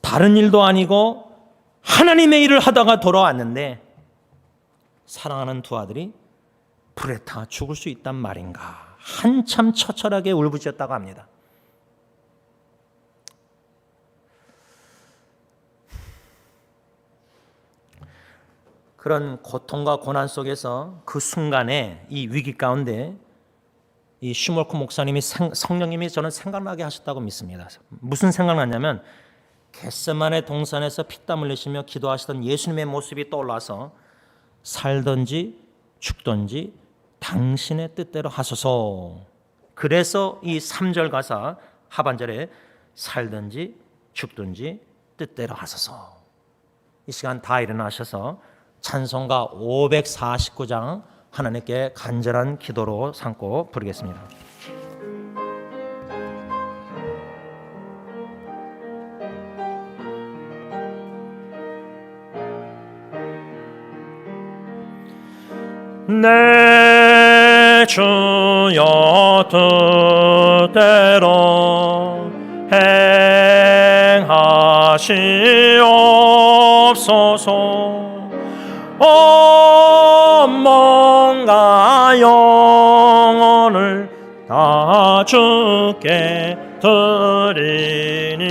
다른 일도 아니고 하나님의 일을 하다가 돌아왔는데 사랑하는 두 아들이 불에 타 죽을 수 있단 말인가. 한참 처철하게 울부짖었다고 합니다. 그런 고통과 고난 속에서 그 순간에 이 위기 가운데 이 슈모크 목사님이 성령님이 저는 생각나게 하셨다고 믿습니다. 무슨 생각나냐면 겟세마네 동산에서 피땀 흘리시며 기도하시던 예수님의 모습이 떠올라서 살든지 죽든지 당신의 뜻대로 하소서. 그래서 이 3절 가사 하반절에 살든지 죽든지 뜻대로 하소서. 이 시간 다 일어나셔서 찬송가 549장 하나님께 간절한 기도로 삼고 부르겠습니다. 내 주여 뜻대로 행하시옵소서. 몸과 영혼을 다 주께 드리니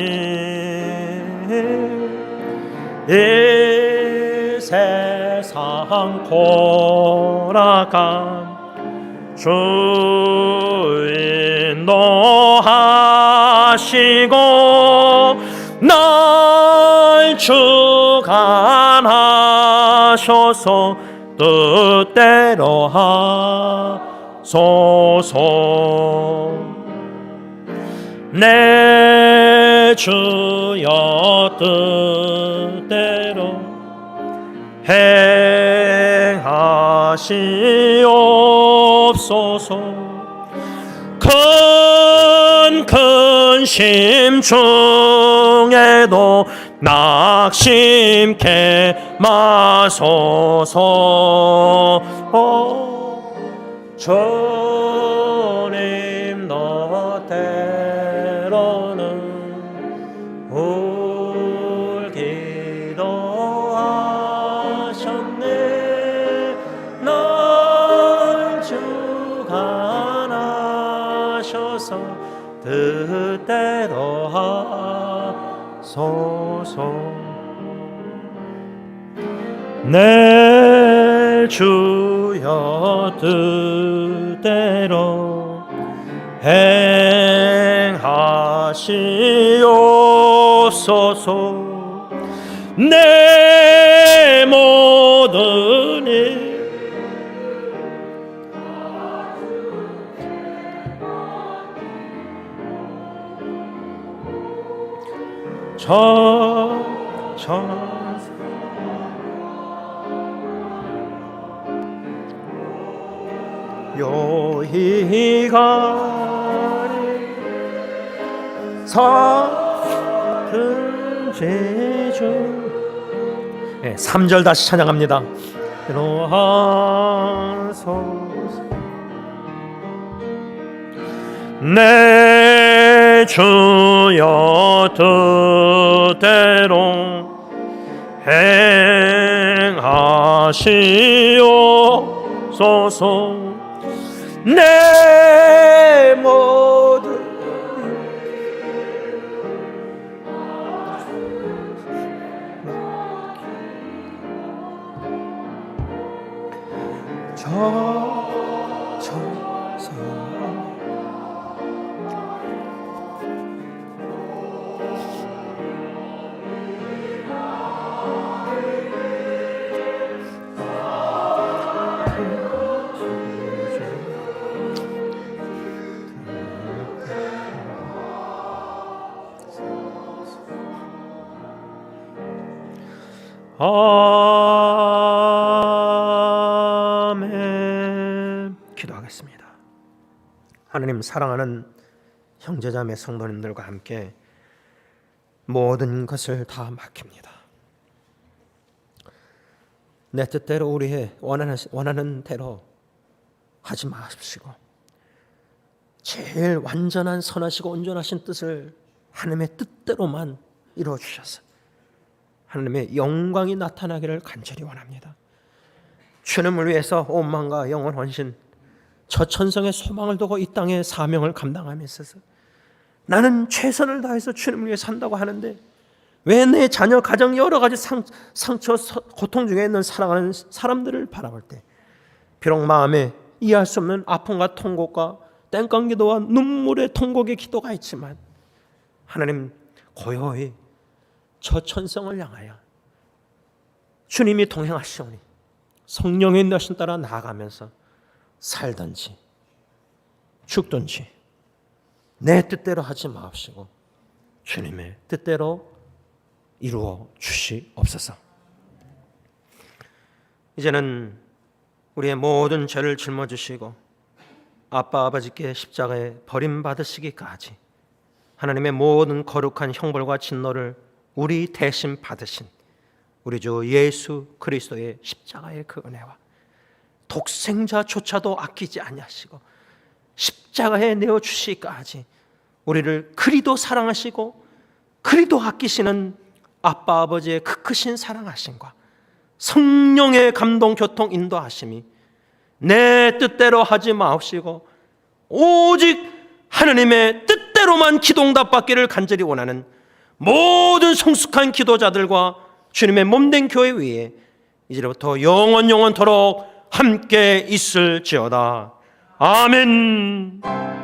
이 세상 고락한 주인도 하시고 날 주관하셔서 뜻대로 하소서. 내 주여 뜻대로 행하시옵소서. 큰 근심 중에도 낙심케 마소서. 주님 너 때로는 울기도 하셨네. 날 주관하셔서 뜻대로 하소서. 내 주여 뜻대로 행하시옵소서. 내 모든 일 요희가리 사든 제주. 네, 3절 다시 찬양합니다. 이로하소서. 내 주여 뜻대로 행하시옵소서. 내 모든 아멘. 기도하겠습니다. 하나님, 사랑하는 형제자매 성도님들과 함께 모든 것을 다 맡깁니다. 내 뜻대로 우리의 원하는 대로 하지 마십시고 제일 완전한 선하시고 온전하신 뜻을 하나님의 뜻대로만 이루어 주셔서 하나님의 영광이 나타나기를 간절히 원합니다. 주님을 위해서 온 마음과 영혼 헌신, 저 천성의 소망을 두고 이 땅의 사명을 감당함에 있어서 나는 최선을 다해서 주님을 위해 산다고 하는데 왜 내 자녀, 가정 여러 가지 상처, 고통 중에 있는 사랑하는 사람들을 바라볼 때 비록 마음에 이해할 수 없는 아픔과 통곡과 땡깡 기도와 눈물의 통곡의 기도가 있지만 하나님 고요히 저 천성을 향하여 주님이 동행하시오니 성령의 인도하심 따라 나아가면서 살든지 죽든지 내 뜻대로 하지 마옵시고 주님의 뜻대로 이루어 주시옵소서. 이제는 우리의 모든 죄를 짊어지시고 아빠 아버지께 십자가에 버림받으시기까지 하나님의 모든 거룩한 형벌과 진노를 우리 대신 받으신 우리 주 예수 그리스도의 십자가의 그 은혜와 독생자조차도 아끼지 아니하시고 십자가에 내어 주시기까지 우리를 그리도 사랑하시고 그리도 아끼시는 아빠 아버지의 그 크신 사랑하심과 성령의 감동 교통 인도하심이 내 뜻대로 하지 마옵시고 오직 하나님의 뜻대로만 기도응답받기를 간절히 원하는 모든 성숙한 기도자들과 주님의 몸된 교회 위에 이제부터 영원토록 함께 있을지어다. 아멘.